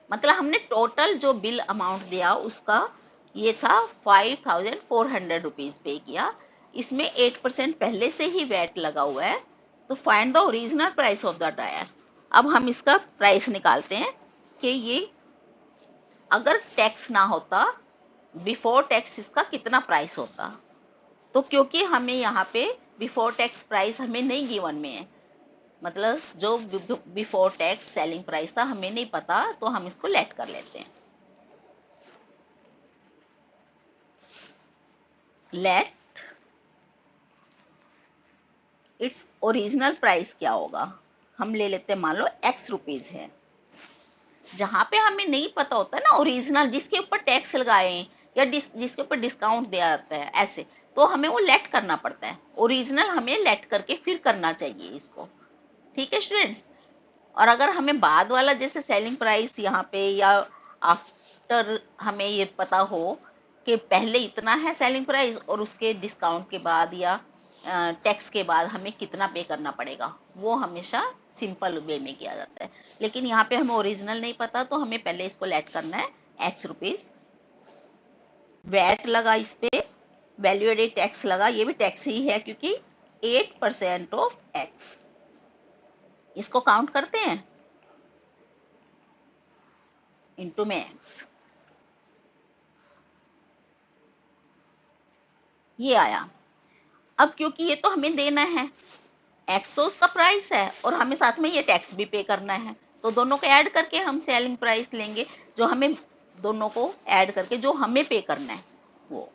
मतलब हमने टोटल जो बिल अमाउंट दिया उसका ये था 5,400 रुपीज पे किया, इसमें 8% पहले से ही वैट लगा हुआ है। तो find the original price of the dryer. अब हम इसका प्राइस निकालते हैं कि ये अगर टैक्स ना होता, बिफोर टैक्स इसका कितना प्राइस होता। तो क्योंकि हमें यहाँ पे बिफोर टैक्स प्राइस हमें नहीं गिवन में है, मतलब जो बिफोर टैक्स सेलिंग प्राइस था हमें नहीं पता, तो हम इसको लेट कर लेते हैं। लेट इट्स ओरिजिनल प्राइस क्या होगा, हम ले लेते हैं, मान लो एक्स रुपीज है। जहां पे हमें नहीं पता होता है ना ओरिजिनल, जिसके ऊपर टैक्स लगाए या जिसके ऊपर डिस्काउंट दिया जाता है ऐसे, तो हमें वो लेट करना पड़ता है। ओरिजिनल हमें लेट करके फिर करना चाहिए इसको, ठीक है स्टूडेंट्स। और अगर हमें बाद वाला जैसे सेलिंग प्राइस यहाँ पे या आफ्टर हमें ये पता हो कि पहले इतना है सेलिंग प्राइस और उसके डिस्काउंट के बाद या टैक्स के बाद हमें कितना पे करना पड़ेगा, वो हमेशा सिंपल वे में किया जाता है। लेकिन यहाँ पे हमें ओरिजिनल नहीं पता, तो हमें पहले इसको लेट करना है एक्स रुपीज। वैट लगा इस पे, वैल्यू एडेड टैक्स लगा, ये भी टैक्स ही है क्योंकि 8% ऑफ एक्स। इसको काउंट करते हैं इंटू में एक्स, ये आया। अब क्योंकि ये तो हमें देना है, एक्स तो उसका प्राइस है और हमें साथ में ये टैक्स भी पे करना है, तो दोनों को ऐड करके हम सेलिंग प्राइस लेंगे, जो हमें दोनों को ऐड करके जो हमें पे करना है वो।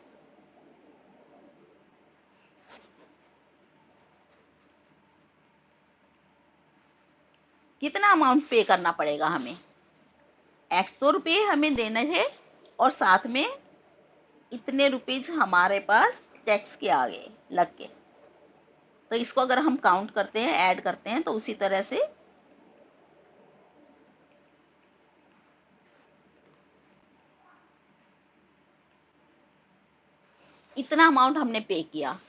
कितना अमाउंट पे करना पड़ेगा हमें, 100 रुपये हमें देने थे और साथ में इतने रुपीज हमारे पास टैक्स के आगे लग के। तो इसको अगर हम काउंट करते हैं, ऐड करते हैं, तो उसी तरह से इतना अमाउंट हमने पे किया।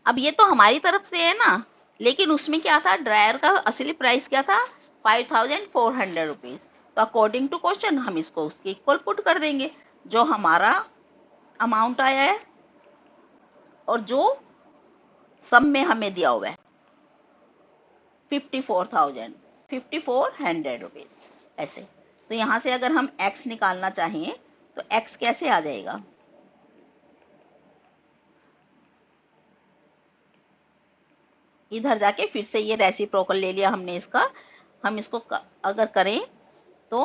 अब ये तो हमारी तरफ से है ना, लेकिन उसमें क्या था, ड्रायर का असली प्राइस क्या था, 5,400 रुपीज। तो अकॉर्डिंग टू क्वेश्चन हम इसको उसके इक्वल पुट कर देंगे, जो हमारा अमाउंट आया है और जो सम में हमें दिया हुआ है 54,000 रुपीज ऐसे। तो यहां से अगर हम x निकालना चाहें तो x कैसे आ जाएगा, इधर जाके फिर से ये रेसिप्रोकल ले लिया हमने इसका, हम इसको अगर करें तो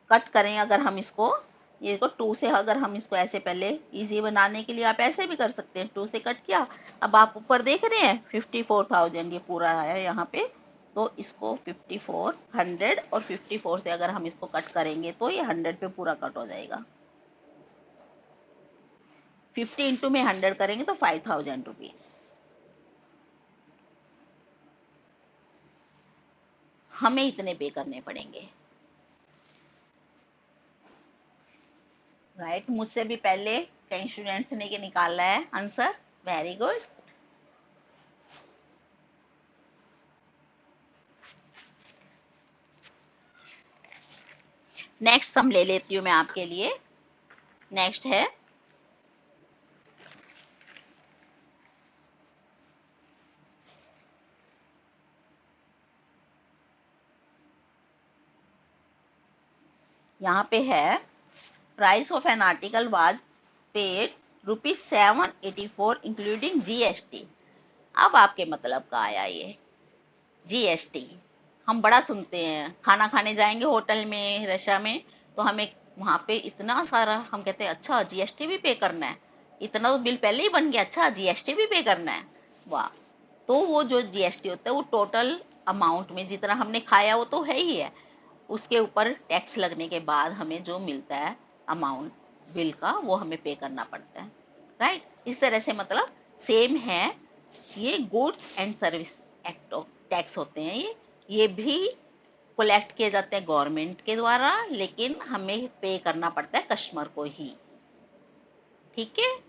कट करें, अगर हम इसको ये को 2 से अगर हम इसको ऐसे पहले इजी बनाने के लिए आप ऐसे भी कर सकते हैं, 2 से कट किया। अब आप ऊपर देख रहे हैं 54,000 ये पूरा है यहाँ पे, तो इसको 5400 और 54 से अगर हम इसको कट करेंगे तो ये 100 पे पूरा कट हो जाएगा। 50 इंटू में 100 करेंगे तो 5,000 रुपीज हमें इतने पे करने पड़ेंगे। राइट, मुझसे भी पहले कई स्टूडेंट्स ने निकाला है answer, very good. Next sum ले लेती हूँ मैं आपके लिए। नेक्स्ट है यहाँ पे है price of an article was paid ₹784 including GST. अब आपके मतलब का आया ये जीएसटी। हम बड़ा सुनते हैं, खाना खाने जाएंगे होटल में रशिया में तो हमें वहां पे इतना सारा हम कहते हैं अच्छा जीएसटी भी पे करना है, इतना तो बिल पहले ही बन गया, अच्छा जीएसटी भी पे करना है, वाह। तो वो जो जीएसटी होता है वो टोटल अमाउंट में जितना हमने खाया वो तो है ही है, उसके ऊपर टैक्स लगने के बाद हमें जो मिलता है अमाउंट बिल का वो हमें पे करना पड़ता है। राइट, इस तरह से मतलब सेम है, ये goods and service act tax होते हैं, ये भी कलेक्ट किए जाते हैं गवर्नमेंट के द्वारा, लेकिन हमें पे करना पड़ता है कस्टमर को ही। ठीक है,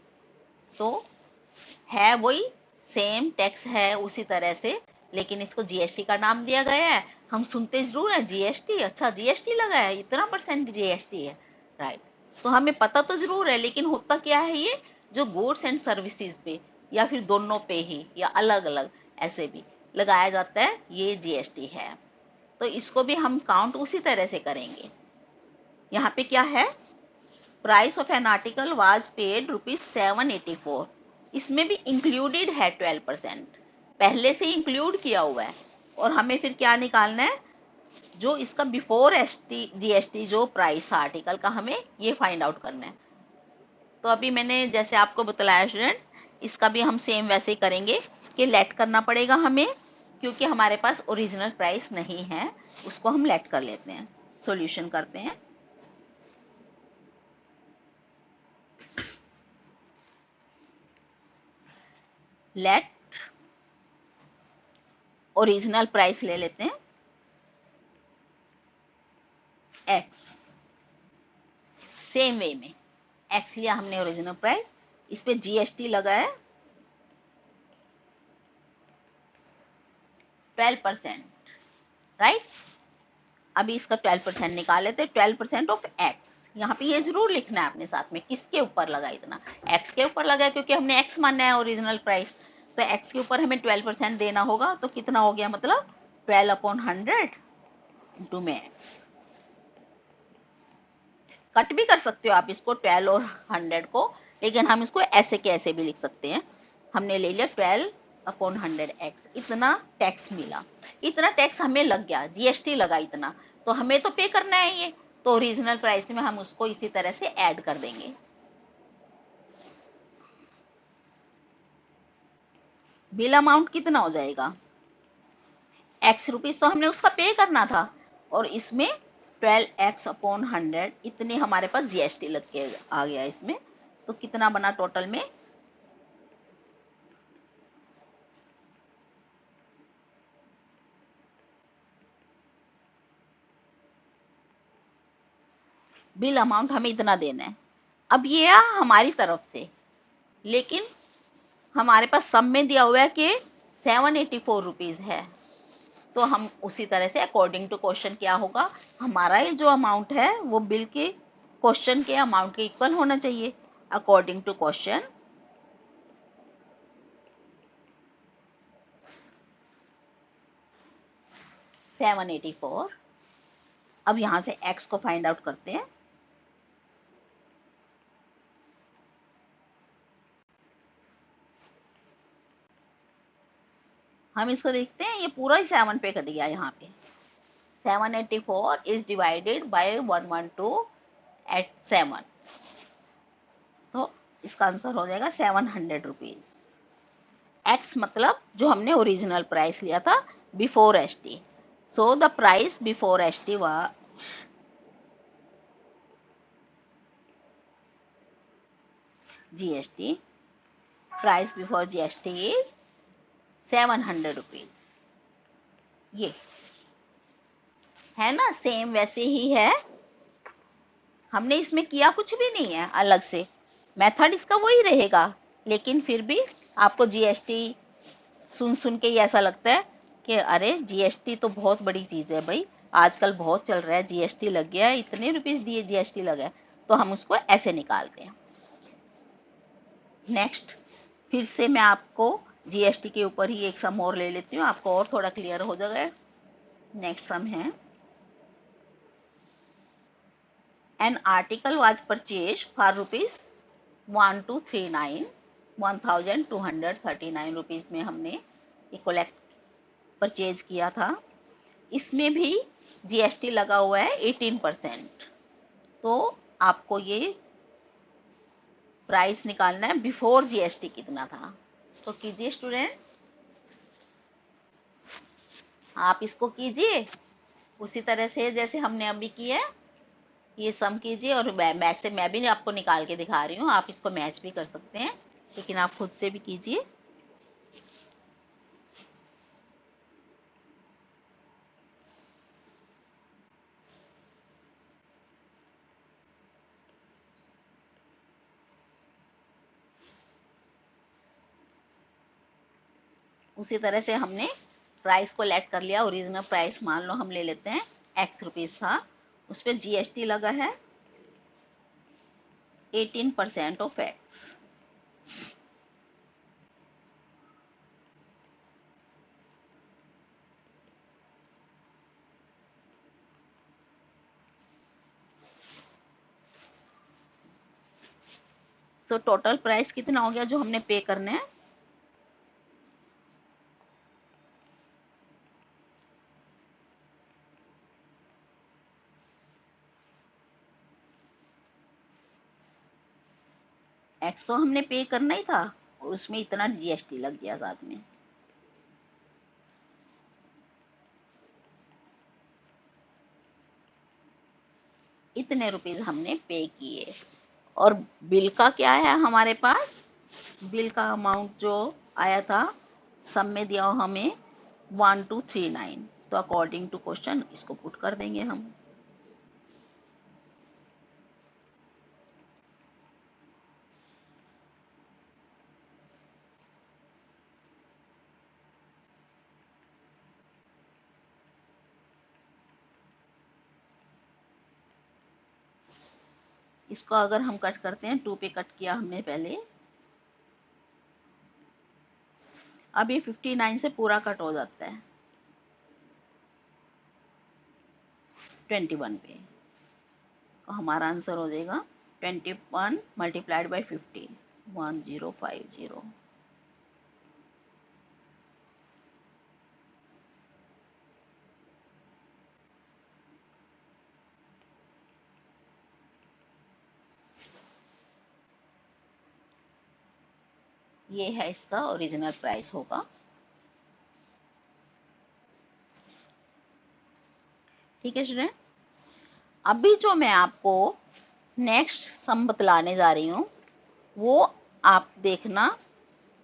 तो है वही सेम टैक्स है उसी तरह से, लेकिन इसको जीएसटी का नाम दिया गया है। हम सुनते जरूर है जीएसटी, अच्छा जीएसटी लगा है, इतना परसेंट जीएसटी है, राइट। तो हमें पता तो जरूर है, लेकिन होता क्या है ये जो गुड्स एंड सर्विसेज पे या फिर दोनों पे ही या अलग अलग ऐसे भी लगाया जाता है, ये जीएसटी है। तो इसको भी हम काउंट उसी तरह से करेंगे। यहाँ पे क्या है, price of an article was paid ₹784, इसमें भी इंक्लूडेड है 12%, पहले से इंक्लूड किया हुआ है। और हमें फिर क्या निकालना है, जो इसका बिफोर जीएसटी जो प्राइस था आर्टिकल का, हमें ये फाइंड आउट करना है। तो अभी मैंने जैसे आपको बताया स्टूडेंट्स, इसका भी हम सेम वैसे ही करेंगे कि लेट करना पड़ेगा हमें, क्योंकि हमारे पास ओरिजिनल प्राइस नहीं है, उसको हम लेट कर लेते हैं। सॉल्यूशन करते हैं। लेट ओरिजिनल प्राइस ले लेते हैं x, सेम वे में x लिया हमने ओरिजिनल प्राइस, इस पे जीएसटी लगा है 12%, राइट। अभी इसका 12% निकाल लेते हैं, 12% ऑफ x। यहाँ पे ये जरूर लिखना है आपने साथ में किसके ऊपर लगा, इतना x के ऊपर लगा है क्योंकि हमने x मानना है ओरिजिनल प्राइस, तो x के ऊपर हमें 12% देना होगा। तो कितना हो गया, मतलब 12/100 इंटू में x। कट भी कर सकते हो आप इसको 12 और 100 को, लेकिन हम इसको ऐसे के ऐसे भी लिख सकते हैं। हमने ले लिया 12/100x, इतना टैक्स मिला, इतना टैक्स हमें लग गया, जीएसटी लगा इतना, तो हमें तो पे करना है ये, तो ओरिजिनल प्राइस में हम उसको इसी तरह से ऐड कर देंगे। बिल अमाउंट कितना हो जाएगा, x रुपीज तो हमने उसका पे करना था, और इसमें 12x/100 इतने हमारे पास जीएसटी लग के आ गया इसमें। तो कितना बना टोटल में, बिल अमाउंट हमें इतना देना है। अब ये हमारी तरफ से, लेकिन हमारे पास सम में दिया हुआ है कि 784 रुपीज है, तो हम उसी तरह से अकॉर्डिंग टू क्वेश्चन क्या होगा, हमारा ये जो अमाउंट है वो बिल के क्वेश्चन के अमाउंट के इक्वल होना चाहिए। According to question 784। अब यहां से x को फाइंड आउट करते हैं। हम इसको देखते हैं, ये पूरा ही 7 पे कट गया। यहाँ पे 784 इज डिवाइडेड बाय 112 एट 7, तो इसका आंसर हो जाएगा 700 रुपीज। एक्स मतलब जो हमने ओरिजिनल प्राइस लिया था before ST. So the price before ST was GST, price before GST is 700 rupees. ये है ना, सेम वैसे ही है, हमने इसमें किया कुछ भी नहीं है अलग से, मेथड इसका वही रहेगा। लेकिन फिर भी आपको जीएसटी सुन सुन के ही ऐसा लगता है कि अरे जीएसटी तो बहुत बड़ी चीज है भाई, आजकल बहुत चल रहा है, जीएसटी लग गया है, इतने रुपीज दिए जीएसटी लगा है, तो हम उसको ऐसे निकालते हैं। नेक्स्ट, फिर से मैं आपको जीएसटी के ऊपर ही एक सम और ले लेती हूँ, आपको और थोड़ा क्लियर हो जाएगा। नेक्स्ट सम है, an article was purchase for rupees 1239, 1239 rupees में हमने कलेक्ट परचेज किया था। इसमें भी जीएसटी लगा हुआ है 18%। तो आपको ये प्राइस निकालना है बिफोर जीएसटी कितना था। तो कीजिए स्टूडेंट, आप इसको कीजिए उसी तरह से जैसे हमने अभी किया है, ये सम कीजिए। और वैसे मैं भी आपको निकाल के दिखा रही हूँ, आप इसको मैच भी कर सकते हैं, लेकिन आप खुद से भी कीजिए। उसी तरह से हमने प्राइस को लेट कर लिया, ओरिजिनल प्राइस मान लो हम ले लेते हैं एक्स रुपीज था, उस पर जीएसटी लगा है 18% of x. So total price कितना हो गया जो हमने पे करना है, एक्स तो हमने पे करना ही था, और उसमें इतना जीएसटी लग गया साथ में। इतने रुपीज हमने पे किए। और बिल का क्या है हमारे पास, बिल का अमाउंट जो आया था सम में दिया हो हमें 1239, तो अकॉर्डिंग टू क्वेश्चन इसको पुट कर देंगे हम। इसको अगर हम कट करते हैं, 2 पे कट किया हमने पहले, अब ये 59 से पूरा कट हो जाता है 21 पे, तो हमारा आंसर हो जाएगा 21 मल्टीप्लाइड बाई 50, 1050। ये है इसका ओरिजिनल प्राइस होगा। ठीक है स्टूडेंट, अभी जो मैं आपको नेक्स्ट सम बतलाने जा रही हूँ वो आप देखना,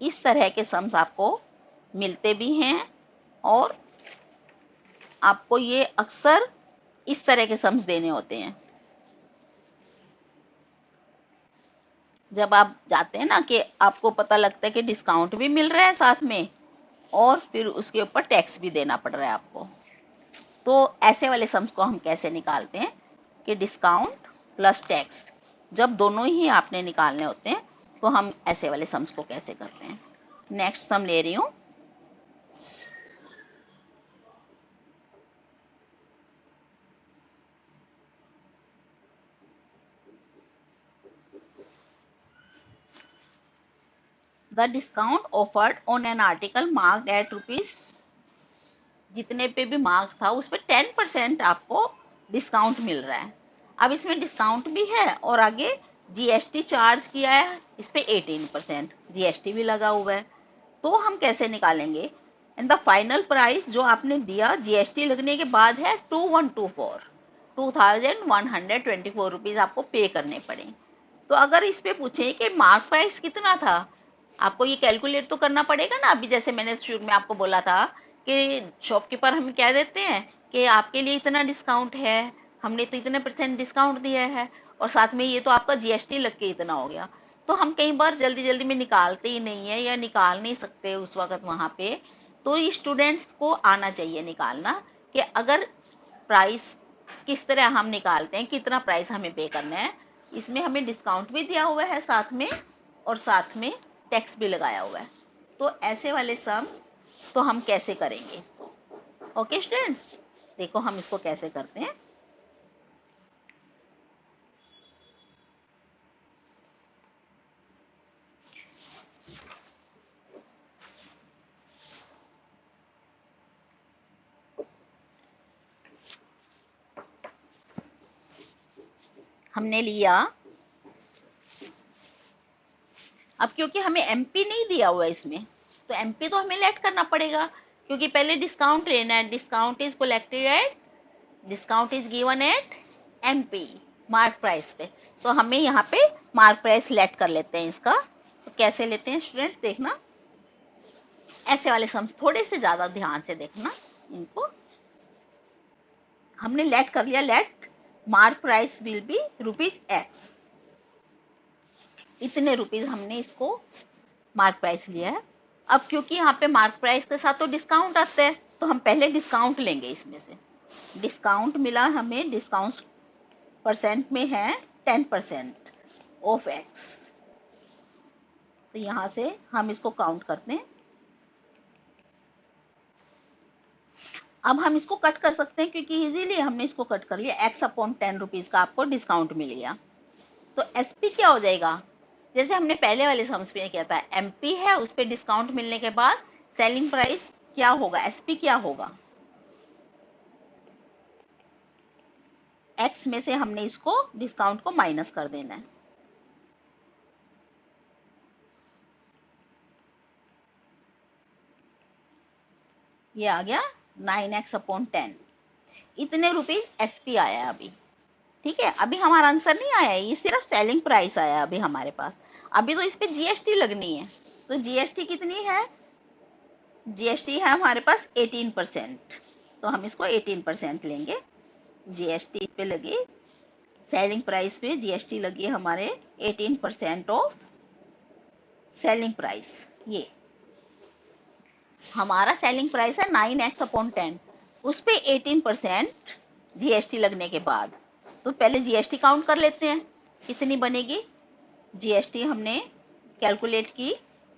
इस तरह के सम्स आपको मिलते भी हैं, और आपको ये अक्सर इस तरह के सम्स देने होते हैं। जब आप जाते हैं ना कि आपको पता लगता है कि डिस्काउंट भी मिल रहा है साथ में, और फिर उसके ऊपर टैक्स भी देना पड़ रहा है आपको। तो ऐसे वाले सम्स को हम कैसे निकालते हैं कि डिस्काउंट प्लस टैक्स जब दोनों ही आपने निकालने होते हैं तो हम ऐसे वाले सम्स को कैसे करते हैं। नेक्स्ट सम ले रही हूं। The discount offered on an article marked at rupees, जितने पे भी मार्क था उस पर 10% आपको डिस्काउंट मिल रहा है। अब इसमें डिस्काउंट भी है और आगे जीएसटी चार्ज किया है, इस पे 18% जीएसटी भी लगा हुआ है। तो हम कैसे निकालेंगे। एंड द फाइनल प्राइस जो आपने दिया जीएसटी लगने के बाद है 2124 रुपीज आपको पे करने पड़े। तो अगर इस पे पूछे कि मार्क प्राइस कितना था, आपको ये कैलकुलेट तो करना पड़ेगा ना। अभी जैसे मैंने शुरू में आपको बोला था कि शॉपकीपर हमें क्या देते हैं कि आपके लिए इतना डिस्काउंट है, हमने तो इतने परसेंट डिस्काउंट दिया है और साथ में ये तो आपका जीएसटी लग के इतना हो गया। तो हम कई बार जल्दी जल्दी में निकालते ही नहीं है या निकाल नहीं सकते उस वक्त वहां पे। तो स्टूडेंट्स को आना चाहिए निकालना कि अगर प्राइस किस तरह हम निकालते हैं, कितना प्राइस हमें पे करना है। इसमें हमें डिस्काउंट भी दिया हुआ है साथ में और साथ में टैक्स भी लगाया हुआ है। तो ऐसे वाले सम्स तो हम कैसे करेंगे इसको। ओके स्टूडेंट्स, देखो हम इसको कैसे करते हैं। हमने लिया, अब क्योंकि हमें एमपी नहीं दिया हुआ है इसमें, तो एमपी तो हमें लेट करना पड़ेगा क्योंकि पहले डिस्काउंट लेना है। Discount is collected at, discount is given at MP, mark price पे। तो हमें यहाँ पे मार्क प्राइस लेट कर लेते हैं इसका। तो कैसे लेते हैं स्टूडेंट, देखना ऐसे वाले सम्स थोड़े से ज्यादा ध्यान से देखना इनको। हमने लेट कर लिया, let mark price will be rupees x, इतने रुपीज हमने इसको मार्क प्राइस लिया है। अब क्योंकि यहाँ पे मार्क प्राइस के साथ तो डिस्काउंट आता है तो हम पहले डिस्काउंट लेंगे। इसमें से डिस्काउंट मिला हमें, डिस्काउंट परसेंट में है 10% ऑफ एक्स। तो यहां से हम इसको काउंट करते हैं। अब हम इसको कट कर सकते हैं क्योंकि इजीली हमने इसको कट कर लिया। एक्स अपॉन 10 रुपीज का आपको डिस्काउंट मिल गया। तो एसपी क्या हो जाएगा, जैसे हमने पहले वाले सम्स में किया था, एमपी है उस पर डिस्काउंट मिलने के बाद सेलिंग प्राइस क्या होगा, एसपी क्या होगा, एक्स में से हमने इसको डिस्काउंट को माइनस कर देना है। ये आ गया 9x अपॉन 10, इतने रुपीज एसपी आया है अभी। ठीक है, अभी हमारा आंसर नहीं आया है, ये सिर्फ सेलिंग प्राइस आया अभी हमारे पास। अभी तो इस पे जीएसटी लगनी है। तो जीएसटी कितनी है, जीएसटी है हमारे पास 18%। तो हम इसको 18% लेंगे। जीएसटी इस पे लगी, सेलिंग प्राइस पे जीएसटी लगी है हमारे 18% ऑफ सेलिंग प्राइस। ये हमारा सेलिंग प्राइस है 9x अपॉन 10, उस पे 18% जीएसटी लगने के बाद। तो पहले जीएसटी काउंट कर लेते हैं कितनी बनेगी। जीएसटी हमने कैलकुलेट की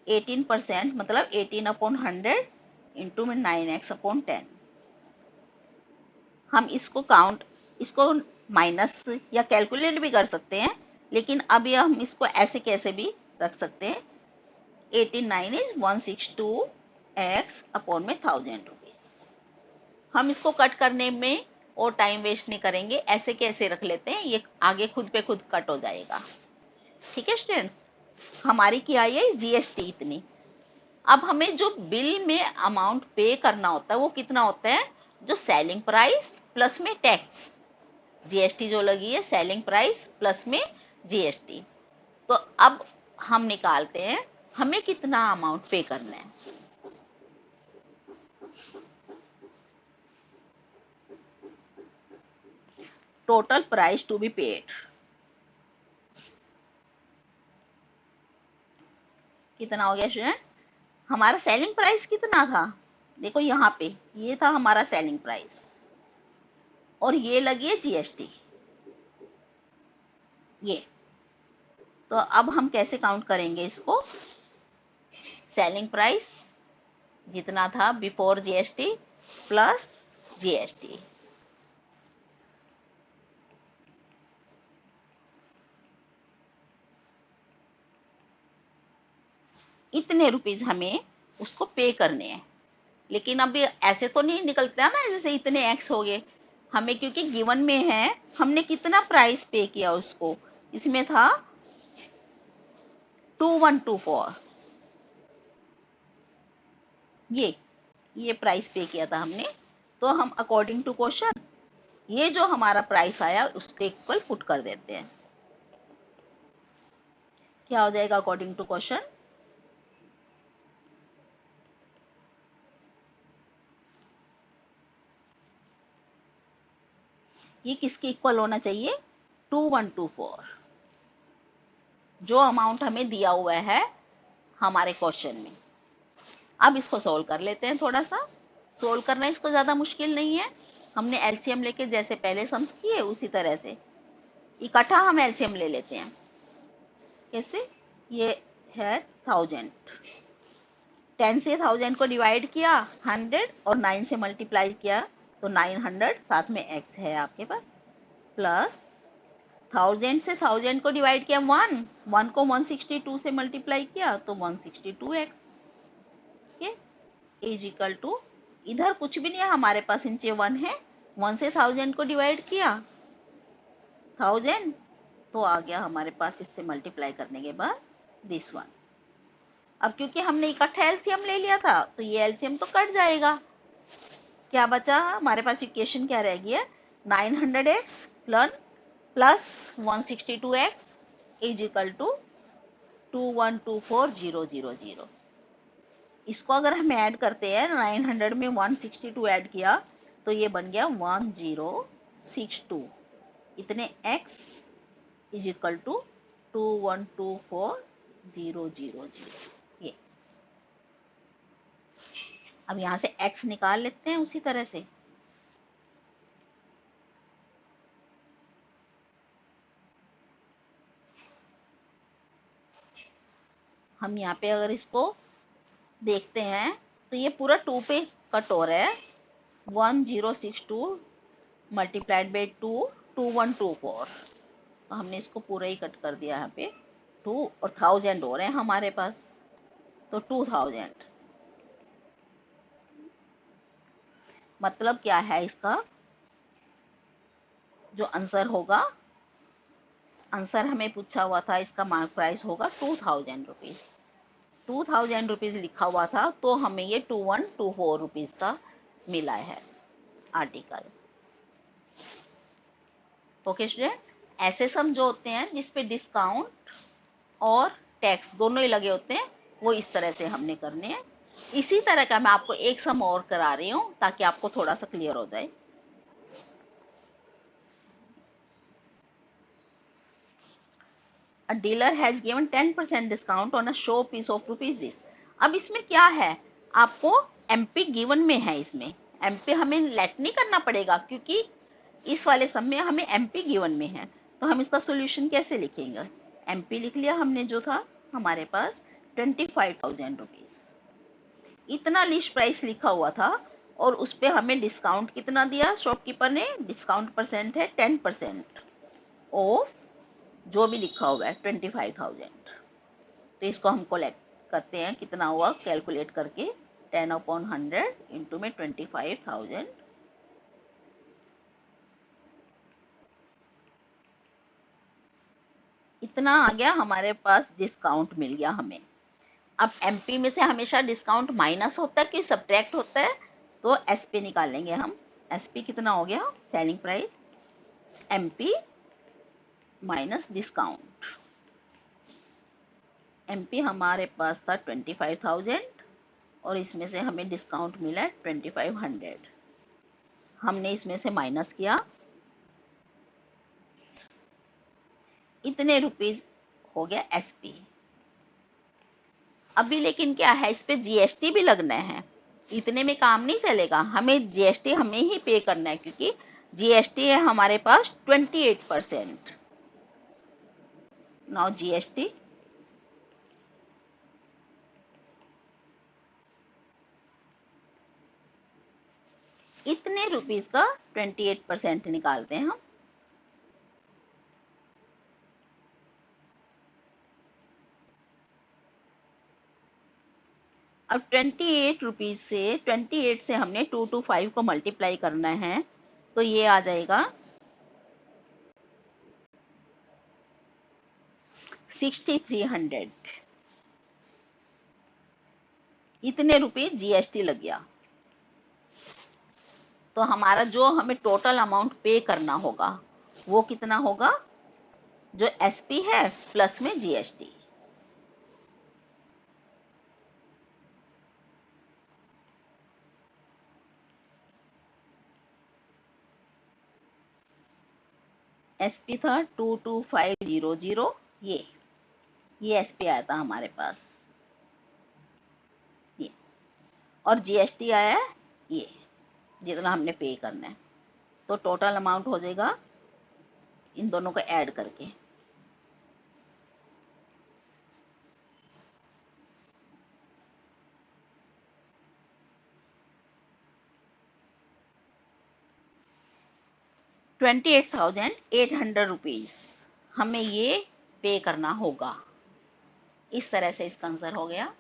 18%, मतलब 18 अपॉन 100 इंटू में 9x अपॉन 10। हम इसको काउंट, इसको माइनस या कैलकुलेट भी कर सकते हैं, लेकिन अब ये हम इसको ऐसे कैसे भी रख सकते हैं। 89 इज 162 एक्स अपॉन में 1000 रुपीज। हम इसको कट करने में और टाइम वेस्ट नहीं करेंगे, ऐसे कैसे रख लेते हैं, ये आगे खुद पे खुद कट हो जाएगा। ठीक है स्टूडेंट्स, हमारी क्या है जीएसटी इतनी। अब हमें जो बिल में अमाउंट पे करना होता है वो कितना होता है, जो सेलिंग प्राइस प्लस में टैक्स, जीएसटी जो लगी है सेलिंग प्राइस प्लस में जीएसटी। तो अब हम निकालते हैं हमें कितना अमाउंट पे करना है। Total price to be paid कितना हो गया स्टूडेंट, हमारा सेलिंग प्राइस कितना था, देखो यहाँ पे ये था हमारा सेलिंग प्राइस, और ये लगी है जीएसटी ये। तो अब हम कैसे काउंट करेंगे इसको, सेलिंग प्राइस जितना था बिफोर जीएसटी प्लस जीएसटी, इतने रुपीज हमें उसको पे करने हैं। लेकिन अब ऐसे तो नहीं निकलता ना, जैसे इतने एक्स हो गए, हमें क्योंकि गिवन में है हमने कितना प्राइस पे किया उसको, इसमें था 2124, ये प्राइस पे किया था हमने। तो हम अकॉर्डिंग टू क्वेश्चन ये जो हमारा प्राइस आया उसके इक्वल पुट कर देते हैं। क्या हो जाएगा अकॉर्डिंग टू क्वेश्चन, ये किसके इक्वल होना चाहिए, 2124, जो अमाउंट हमें दिया हुआ है हमारे क्वेश्चन में। अब इसको सोल्व कर लेते हैं, थोड़ा सा सोल्व करना इसको ज्यादा मुश्किल नहीं है। हमने एलसीएम लेके जैसे पहले सम्स किए उसी तरह से इकट्ठा हम एलसीएम ले लेते हैं। कैसे, ये है 1000, 10 से 1000 को डिवाइड किया 100 और 9 से मल्टीप्लाई किया तो 900, साथ में x है आपके पास, प्लस 1000 से 1000 को डिवाइड किया 1 को 162 से मल्टीप्लाई किया तो 162x के इज इक्वल टू, इधर कुछ भी नहीं है हमारे पास, नीचे 1 है, 1 से 1000 को डिवाइड किया 1000 तो आ गया हमारे पास इससे मल्टीप्लाई करने के बाद दिस वन। अब क्योंकि हमने इकट्ठा एलसीएम ले लिया था तो ये एलसीएम तो कट जाएगा, क्या बचा हमारे पास, इक्वेशन क्या रह गई है, 900x plus 162x is equal to 2124000। इसको अगर हम ऐड करते हैं 900 में 162 ऐड किया तो ये बन गया 1062, इतने x इज इक्वल टू 2124000। ये अब यहां से x निकाल लेते हैं उसी तरह से, हम यहाँ पे अगर इसको देखते हैं तो ये पूरा 2 पे कट हो रहा है, 1062 मल्टीप्लाइड बाई 2 2124, तो हमने इसको पूरा ही कट कर दिया यहाँ पे, 2 और 1000 हो रहे हैं हमारे पास तो 2000, मतलब क्या है इसका जो आंसर होगा, आंसर हमें पूछा हुआ था इसका मार्क प्राइस होगा 2000 रुपीज, 2000 रुपीज लिखा हुआ था तो हमें ये 2124 रुपीज का मिला है आर्टिकल। ओके स्टूडेंट्स, ऐसे सम जो होते हैं जिसपे डिस्काउंट और टैक्स दोनों ही लगे होते हैं वो इस तरह से हमने करने हैं। इसी तरह का मैं आपको एक सम और करा रही हूँ ताकि आपको थोड़ा सा क्लियर हो जाए। A dealer has given 10% discount on a show piece of rupees this। अब इसमें क्या है, आपको एमपी गिवन में है, इसमें एमपी हमें लेट नहीं करना पड़ेगा क्योंकि इस वाले सम में हमें एमपी गिवन में है। तो हम इसका सोल्यूशन कैसे लिखेंगे, एमपी लिख लिया हमने, जो था हमारे पास 25,000 रुपीज, इतना लिस्ट प्राइस लिखा हुआ था और उस पर हमें डिस्काउंट कितना दिया शॉपकीपर ने, डिस्काउंट परसेंट है 10% ऑफ जो भी लिखा हुआ है 25,000। तो इसको हम कोलेक्ट करते हैं, कितना हुआ कैलकुलेट करके 10/100 इंटू में 25,000, इतना आ गया हमारे पास, डिस्काउंट मिल गया हमें। अब एमपी में से हमेशा डिस्काउंट माइनस होता है कि सब्ट्रैक्ट होता है, तो एसपी निकालेंगे हम। एसपी कितना हो गया, selling price MP minus discount, MP हमारे पास था 25,000 और इसमें से हमें डिस्काउंट मिला 2500, हमने इसमें से माइनस किया, इतने रुपीज हो गया एसपी। अभी लेकिन क्या है, इस पे जीएसटी भी लगना है, इतने में काम नहीं चलेगा, हमें जीएसटी हमें ही पे करना है, क्योंकि जीएसटी है हमारे पास 28%। नाउ जीएसटी इतने रुपीस का 28% निकालते हैं हम। अब 28 रुपीज से 28 से हमने 225 को मल्टीप्लाई करना है, तो ये आ जाएगा 6300। इतने रुपए जीएसटी लग गया। तो हमारा जो हमें टोटल अमाउंट पे करना होगा वो कितना होगा, जो एसपी है प्लस में जीएसटी। एसपी था 22500, ये एसपी आया था हमारे पास, ये, और जीएसटी आया है ये, जितना हमने पे करना है। तो टोटल अमाउंट हो जाएगा इन दोनों को ऐड करके 28,800 रुपीज हमें ये पे करना होगा। इस तरह से इसका आंसर हो गया।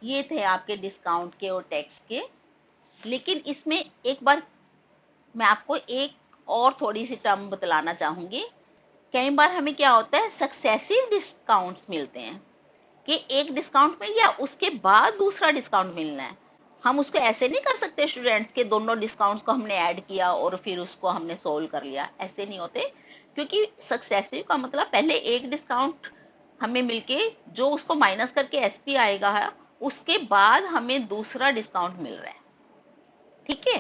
ये थे आपके डिस्काउंट के और टैक्स के। लेकिन इसमें एक बार मैं आपको एक और थोड़ी सी टर्म बतलाना चाहूंगी। कई बार हमें क्या होता है, सक्सेसिव डिस्काउंट्स मिलते हैं कि एक डिस्काउंट मिल गया उसके बाद दूसरा डिस्काउंट मिलना है। हम उसको ऐसे नहीं कर सकते स्टूडेंट्स के दोनों डिस्काउंट्स को हमने ऐड किया और फिर उसको हमने सोल्व कर लिया, ऐसे नहीं होते। क्योंकि सक्सेसिव का मतलब पहले एक डिस्काउंट हमें मिलके जो उसको माइनस करके एसपी आएगा है, उसके बाद हमें दूसरा डिस्काउंट मिल रहा है। ठीक है,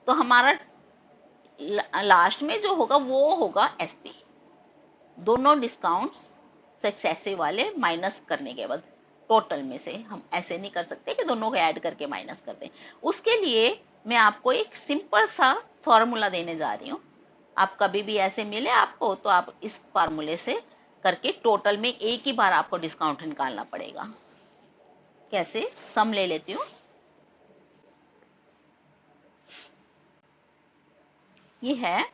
तो हमारा लास्ट में जो होगा वो होगा एसपी। दोनों डिस्काउंट्स सक्सेसिव वाले माइनस करने के बाद टोटल में से, हम ऐसे नहीं कर सकते कि दोनों को ऐड करके माइनस कर दें। उसके लिए मैं आपको एक सिंपल सा फॉर्मूला देने जा रही हूँ। आप कभी भी ऐसे मिले आपको तो आप इस फॉर्मूले से करके टोटल में एक ही बार आपको डिस्काउंट निकालना पड़ेगा। कैसे, सम ले लेती हूँ। ये है,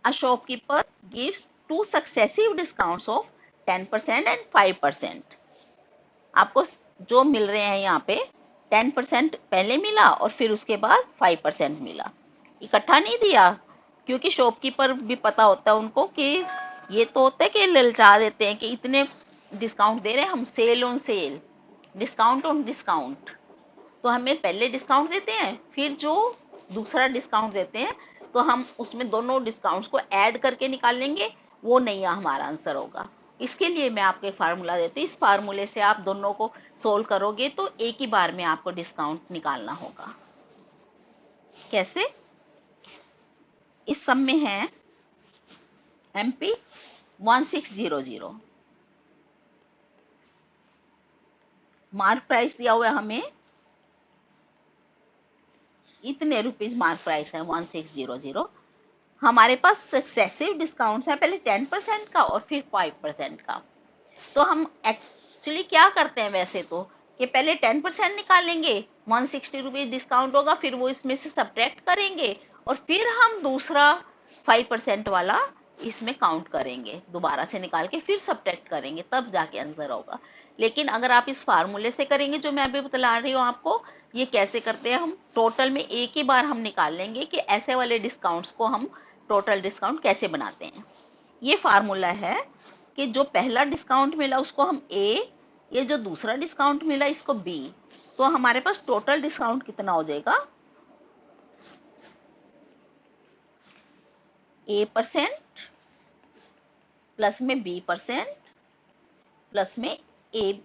a shopkeeper gives two successive discounts of 10% and 5%। आपको जो मिल रहे हैं यहाँ पे 10% पहले मिला और फिर उसके बाद 5% मिला, इकट्ठा नहीं दिया। क्योंकि शॉपकीपर भी पता होता है उनको कि ये तो होता है कि ललचा देते हैं कि इतने डिस्काउंट दे रहे हैं हम, sale on sale, discount on discount. तो हमें पहले डिस्काउंट देते हैं फिर जो दूसरा डिस्काउंट देते हैं, तो हम उसमें दोनों डिस्काउंट्स को ऐड करके निकाल लेंगे, वो नहीं हमारा आंसर होगा। इसके लिए मैं आपको एक फार्मूला देती हूँ, इस फार्मूले से आप दोनों को सोल्व करोगे तो एक ही बार में आपको डिस्काउंट निकालना होगा। कैसे, इस सम में है एमपी 1600, मार्क प्राइस दिया हुआ है हमें इतने रुपीज, मार्क प्राइस है 1600। हमारे पास सक्सेसिव डिस्काउंट्स है, पहले 10% का और फिर 5% का। तो हम एक्चुअली क्या करते हैं वैसे तो, कि पहले 10% निकालेंगे, 160 रुपीज डिस्काउंट होगा, फिर वो इसमें से सब्ट्रैक्ट करेंगे और फिर हम दूसरा 5% वाला इसमें काउंट करेंगे, दोबारा से निकाल के फिर सब्ट्रैक्ट करेंगे, तब जाके आंसर होगा। लेकिन अगर आप इस फार्मूले से करेंगे जो मैं अभी बता रही हूँ आपको, ये कैसे करते हैं, हम टोटल में एक ही बार हम निकाल लेंगे कि ऐसे वाले डिस्काउंट्स को हम टोटल डिस्काउंट कैसे बनाते हैं। ये फार्मूला है कि जो पहला डिस्काउंट मिला उसको हम ए, ये जो दूसरा डिस्काउंट मिला इसको बी। तो हमारे पास टोटल डिस्काउंट कितना हो जाएगा, A% प्लस में B% प्लस में ए,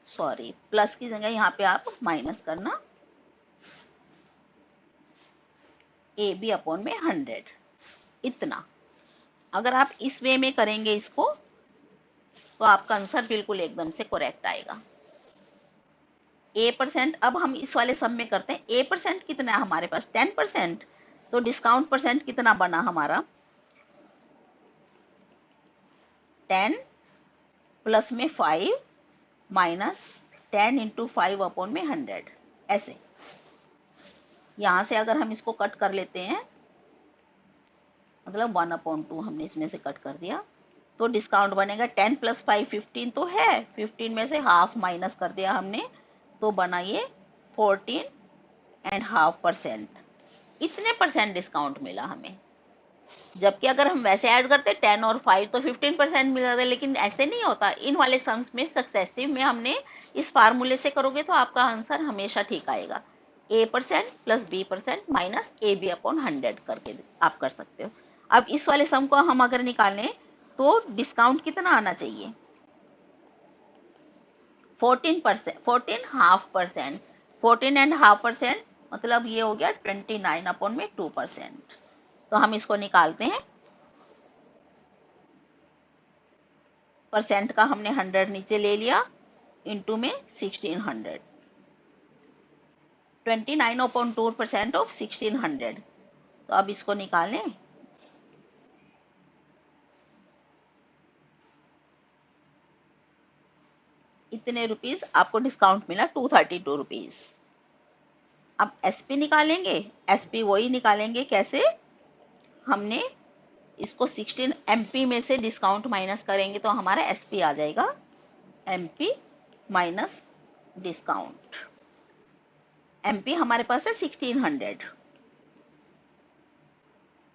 सॉरी प्लस की जगह यहाँ पे आप माइनस करना, AB अपॉन में 100। इतना अगर आप इस वे में करेंगे इसको तो आपका आंसर बिल्कुल एकदम से करेक्ट आएगा। A%, अब हम इस वाले सम में करते हैं। A% कितना है हमारे पास? 10%। तो डिस्काउंट परसेंट कितना बना हमारा? 10 प्लस में 5 माइनस 10 इंटू 5 अपॉन में 100। ऐसे यहां से अगर हम इसको कट कर लेते हैं, मतलब 1/2 हमने इसमें से कट कर दिया, तो डिस्काउंट बनेगा 10 प्लस 5 15 तो है, 15 में से हाफ माइनस कर दिया हमने, तो बना ये 14.5%। इतने परसेंट डिस्काउंट मिला हमें। जबकि अगर हम वैसे ऐड करते 10 और 5 तो 15% मिल जाता, लेकिन ऐसे नहीं होता। इन वाले सम्स में सक्सेसिव में हमने इस फार्मूले से करोगे तो आपका आंसर हमेशा ठीक आएगा। A% plus B% minus AB upon 100 करके आप कर सकते हो। अब इस वाले सम को हम अगर निकालें तो डिस्काउंट कितना आना चाहिए? 14%, 14.5%। 14.5% मतलब ये हो गया 29/2%। तो हम इसको निकालते हैं। परसेंट का हमने 100 नीचे ले लिया, इंटू में 1600। 29/2% ऑफ 1600। तो अब इसको निकालें। इतने रुपीस आपको डिस्काउंट मिला, 232 रुपीज। अब एसपी निकालेंगे। एसपी वही निकालेंगे, कैसे? हमने इसको 16 एमपी में से डिस्काउंट माइनस करेंगे तो हमारा एसपी आ जाएगा, एमपी माइनस डिस्काउंट। एमपी हमारे पास है 1600,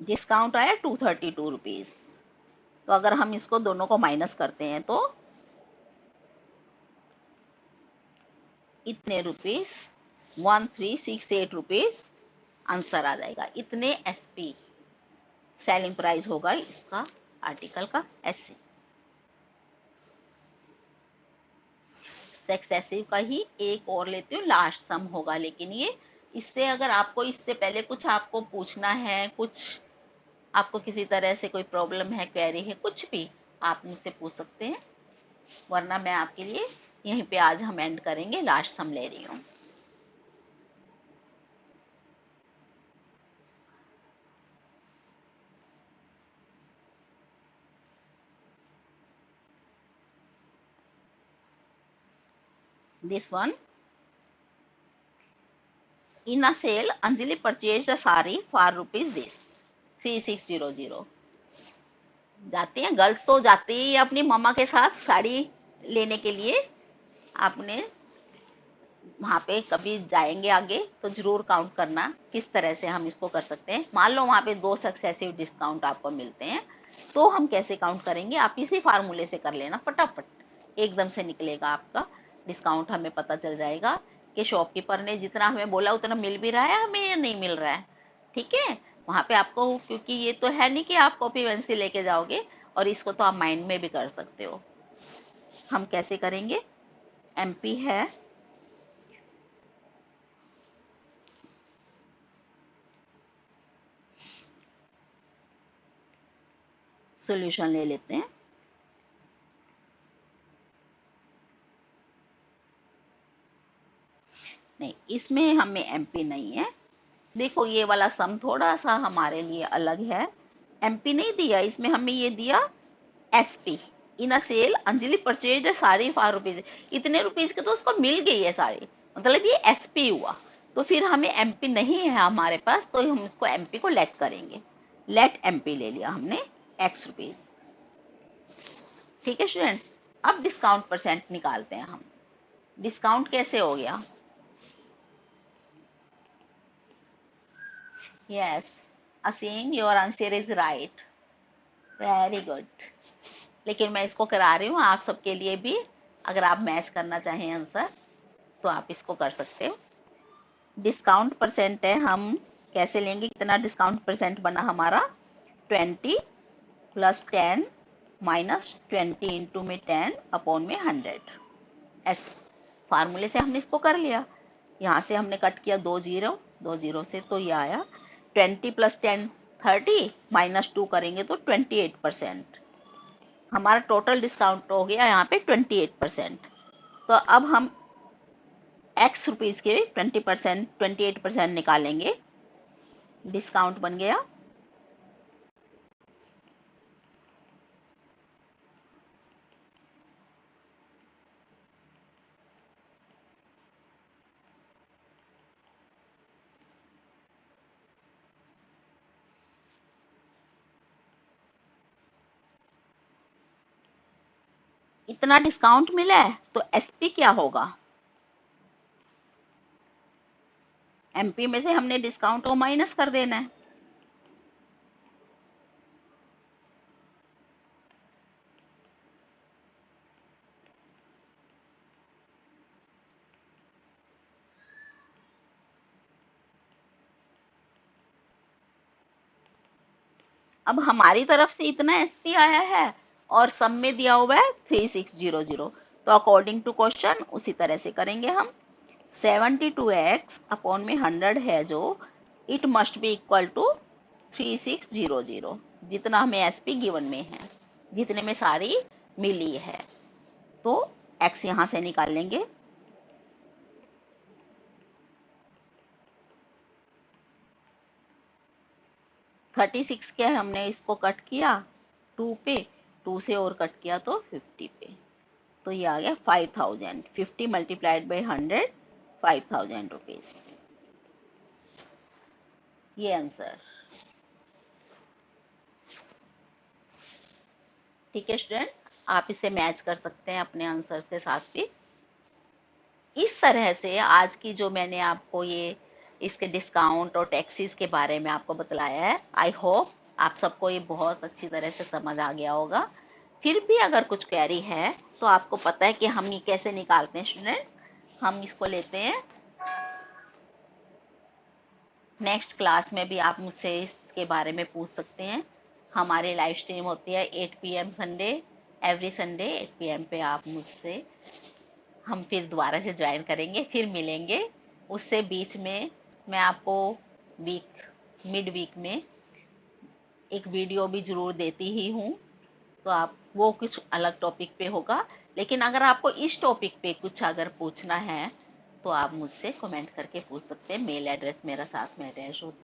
डिस्काउंट आया 232 रुपीज। तो अगर हम इसको दोनों को माइनस करते हैं तो इतने रुपीस 1368 रुपीस आंसर आ जाएगा। इतने एसपी सेलिंग प्राइस होगा इसका, आर्टिकल का। एससी सक्सेसिव का ही एक और लेती हूँ, लास्ट सम होगा। लेकिन ये इससे अगर आपको इससे पहले कुछ आपको पूछना है, कुछ आपको किसी तरह से कोई प्रॉब्लम है, क्वेरी है, कुछ भी आप मुझसे पूछ सकते हैं, वरना मैं आपके लिए यहीं पे आज हम एंड करेंगे। लास्ट सम ले रही हूँ। This one, in a sale, Anjali purchased a sari for rupees this 3600। जाती हैं गर्ल्स तो जाती है अपनी मम्मा के साथ साड़ी लेने के लिए। आपने वहां पे कभी जाएंगे आगे तो जरूर काउंट करना किस तरह से हम इसको कर सकते हैं। मान लो वहां पे 2 सक्सेसिव डिस्काउंट आपको मिलते हैं, तो हम कैसे काउंट करेंगे? आप इसी फार्मूले से कर लेना, फटाफट एकदम से निकलेगा आपका डिस्काउंट। हमें पता चल जाएगा कि शॉपकीपर ने जितना हमें बोला उतना मिल भी रहा है हमें या नहीं मिल रहा है। ठीक है, वहां पे आपको, क्योंकि ये तो है नहीं कि आप कॉपी पेंसिल लेके जाओगे, और इसको तो आप माइंड में भी कर सकते हो। हम कैसे करेंगे? एमपी है, सॉल्यूशन ले लेते हैं। नहीं, इसमें हमें एमपी नहीं है। देखो ये वाला सम थोड़ा सा हमारे लिए अलग है। एमपी नहीं दिया इसमें, हमें ये दिया SP. In a sale Anjali purchase sari for rupees. इतने रुपीज के तो उसको मिल गई है साड़ी, मतलब ये एसपी हुआ। तो फिर हमें एमपी नहीं है हमारे पास, तो हम इसको एमपी को लेट करेंगे। लेट एमपी ले लिया हमने, एक्स रुपीज। ठीक है स्टूडेंट्स, अब डिस्काउंट परसेंट निकालते हैं हम। डिस्काउंट कैसे हो गया? Yes, Aseem your answer is right, very good. लेकिन मैं इसको करा रही हूँ आप सबके लिए भी, अगर आप मैच करना चाहें आंसर तो आप इसको कर सकते हो। डिस्काउंट परसेंट है, हम कैसे लेंगे? कितना डिस्काउंट परसेंट बना हमारा? 20 प्लस 10 माइनस 20 इंटू में 10 अपॉन में 100। ऐसे फार्मूले से हमने इसको कर लिया। यहाँ से हमने कट किया 2 जीरो, 2 जीरो से तो ये आया 20 प्लस 10 30 माइनस 2 करेंगे तो 28%। हमारा टोटल डिस्काउंट हो गया यहाँ पे 28%। तो अब हम एक्स रुपीज के 20% 28% निकालेंगे, डिस्काउंट बन गया इतना डिस्काउंट मिला है तो एसपी क्या होगा? एमपी में से हमने डिस्काउंट को माइनस कर देना है। अब हमारी तरफ से इतना एसपी आया है और सम में दिया हुआ है 3600। तो अकॉर्डिंग टू क्वेश्चन उसी तरह से करेंगे हम। 72x अपॉन में 100 है जो, it must be equal to 3600, जितना हमें एसपी गिवन में है, जितने में सारी मिली है। तो x यहां से निकाल लेंगे। थर्टी सिक्स के हमने इसको कट किया 2 पे, 2 से और कट किया तो 50 पे। तो ये आ गया 5000। 50 मल्टीप्लाइड बाई 100, 5000 रुपीज। ये आंसर। ठीक है स्टूडेंट्स, आप इसे मैच कर सकते हैं अपने आंसर के साथ भी। इस तरह से आज की जो मैंने आपको ये इसके डिस्काउंट और टैक्सेस के बारे में आपको बतलाया है, आई होप आप सबको ये बहुत अच्छी तरह से समझ आ गया होगा। फिर भी अगर कुछ क्वेरी है तो आपको पता है कि हम ये कैसे निकालते हैं स्टूडेंट्स। हम इसको लेते हैं, नेक्स्ट क्लास में भी आप मुझसे इसके बारे में पूछ सकते हैं। हमारे लाइव स्ट्रीम होती है 8 PM Sunday, every Sunday 8 PM पे आप मुझसे, हम फिर दोबारा से ज्वाइन करेंगे, फिर मिलेंगे। उससे बीच में मैं आपको मिड वीक में एक वीडियो भी जरूर देती ही हूँ। तो आप वो कुछ अलग टॉपिक पे होगा, लेकिन अगर आपको इस टॉपिक पे कुछ अगर पूछना है तो आप मुझसे कमेंट करके पूछ सकते हैं। मेल एड्रेस मेरा साथ में अटैच होता है।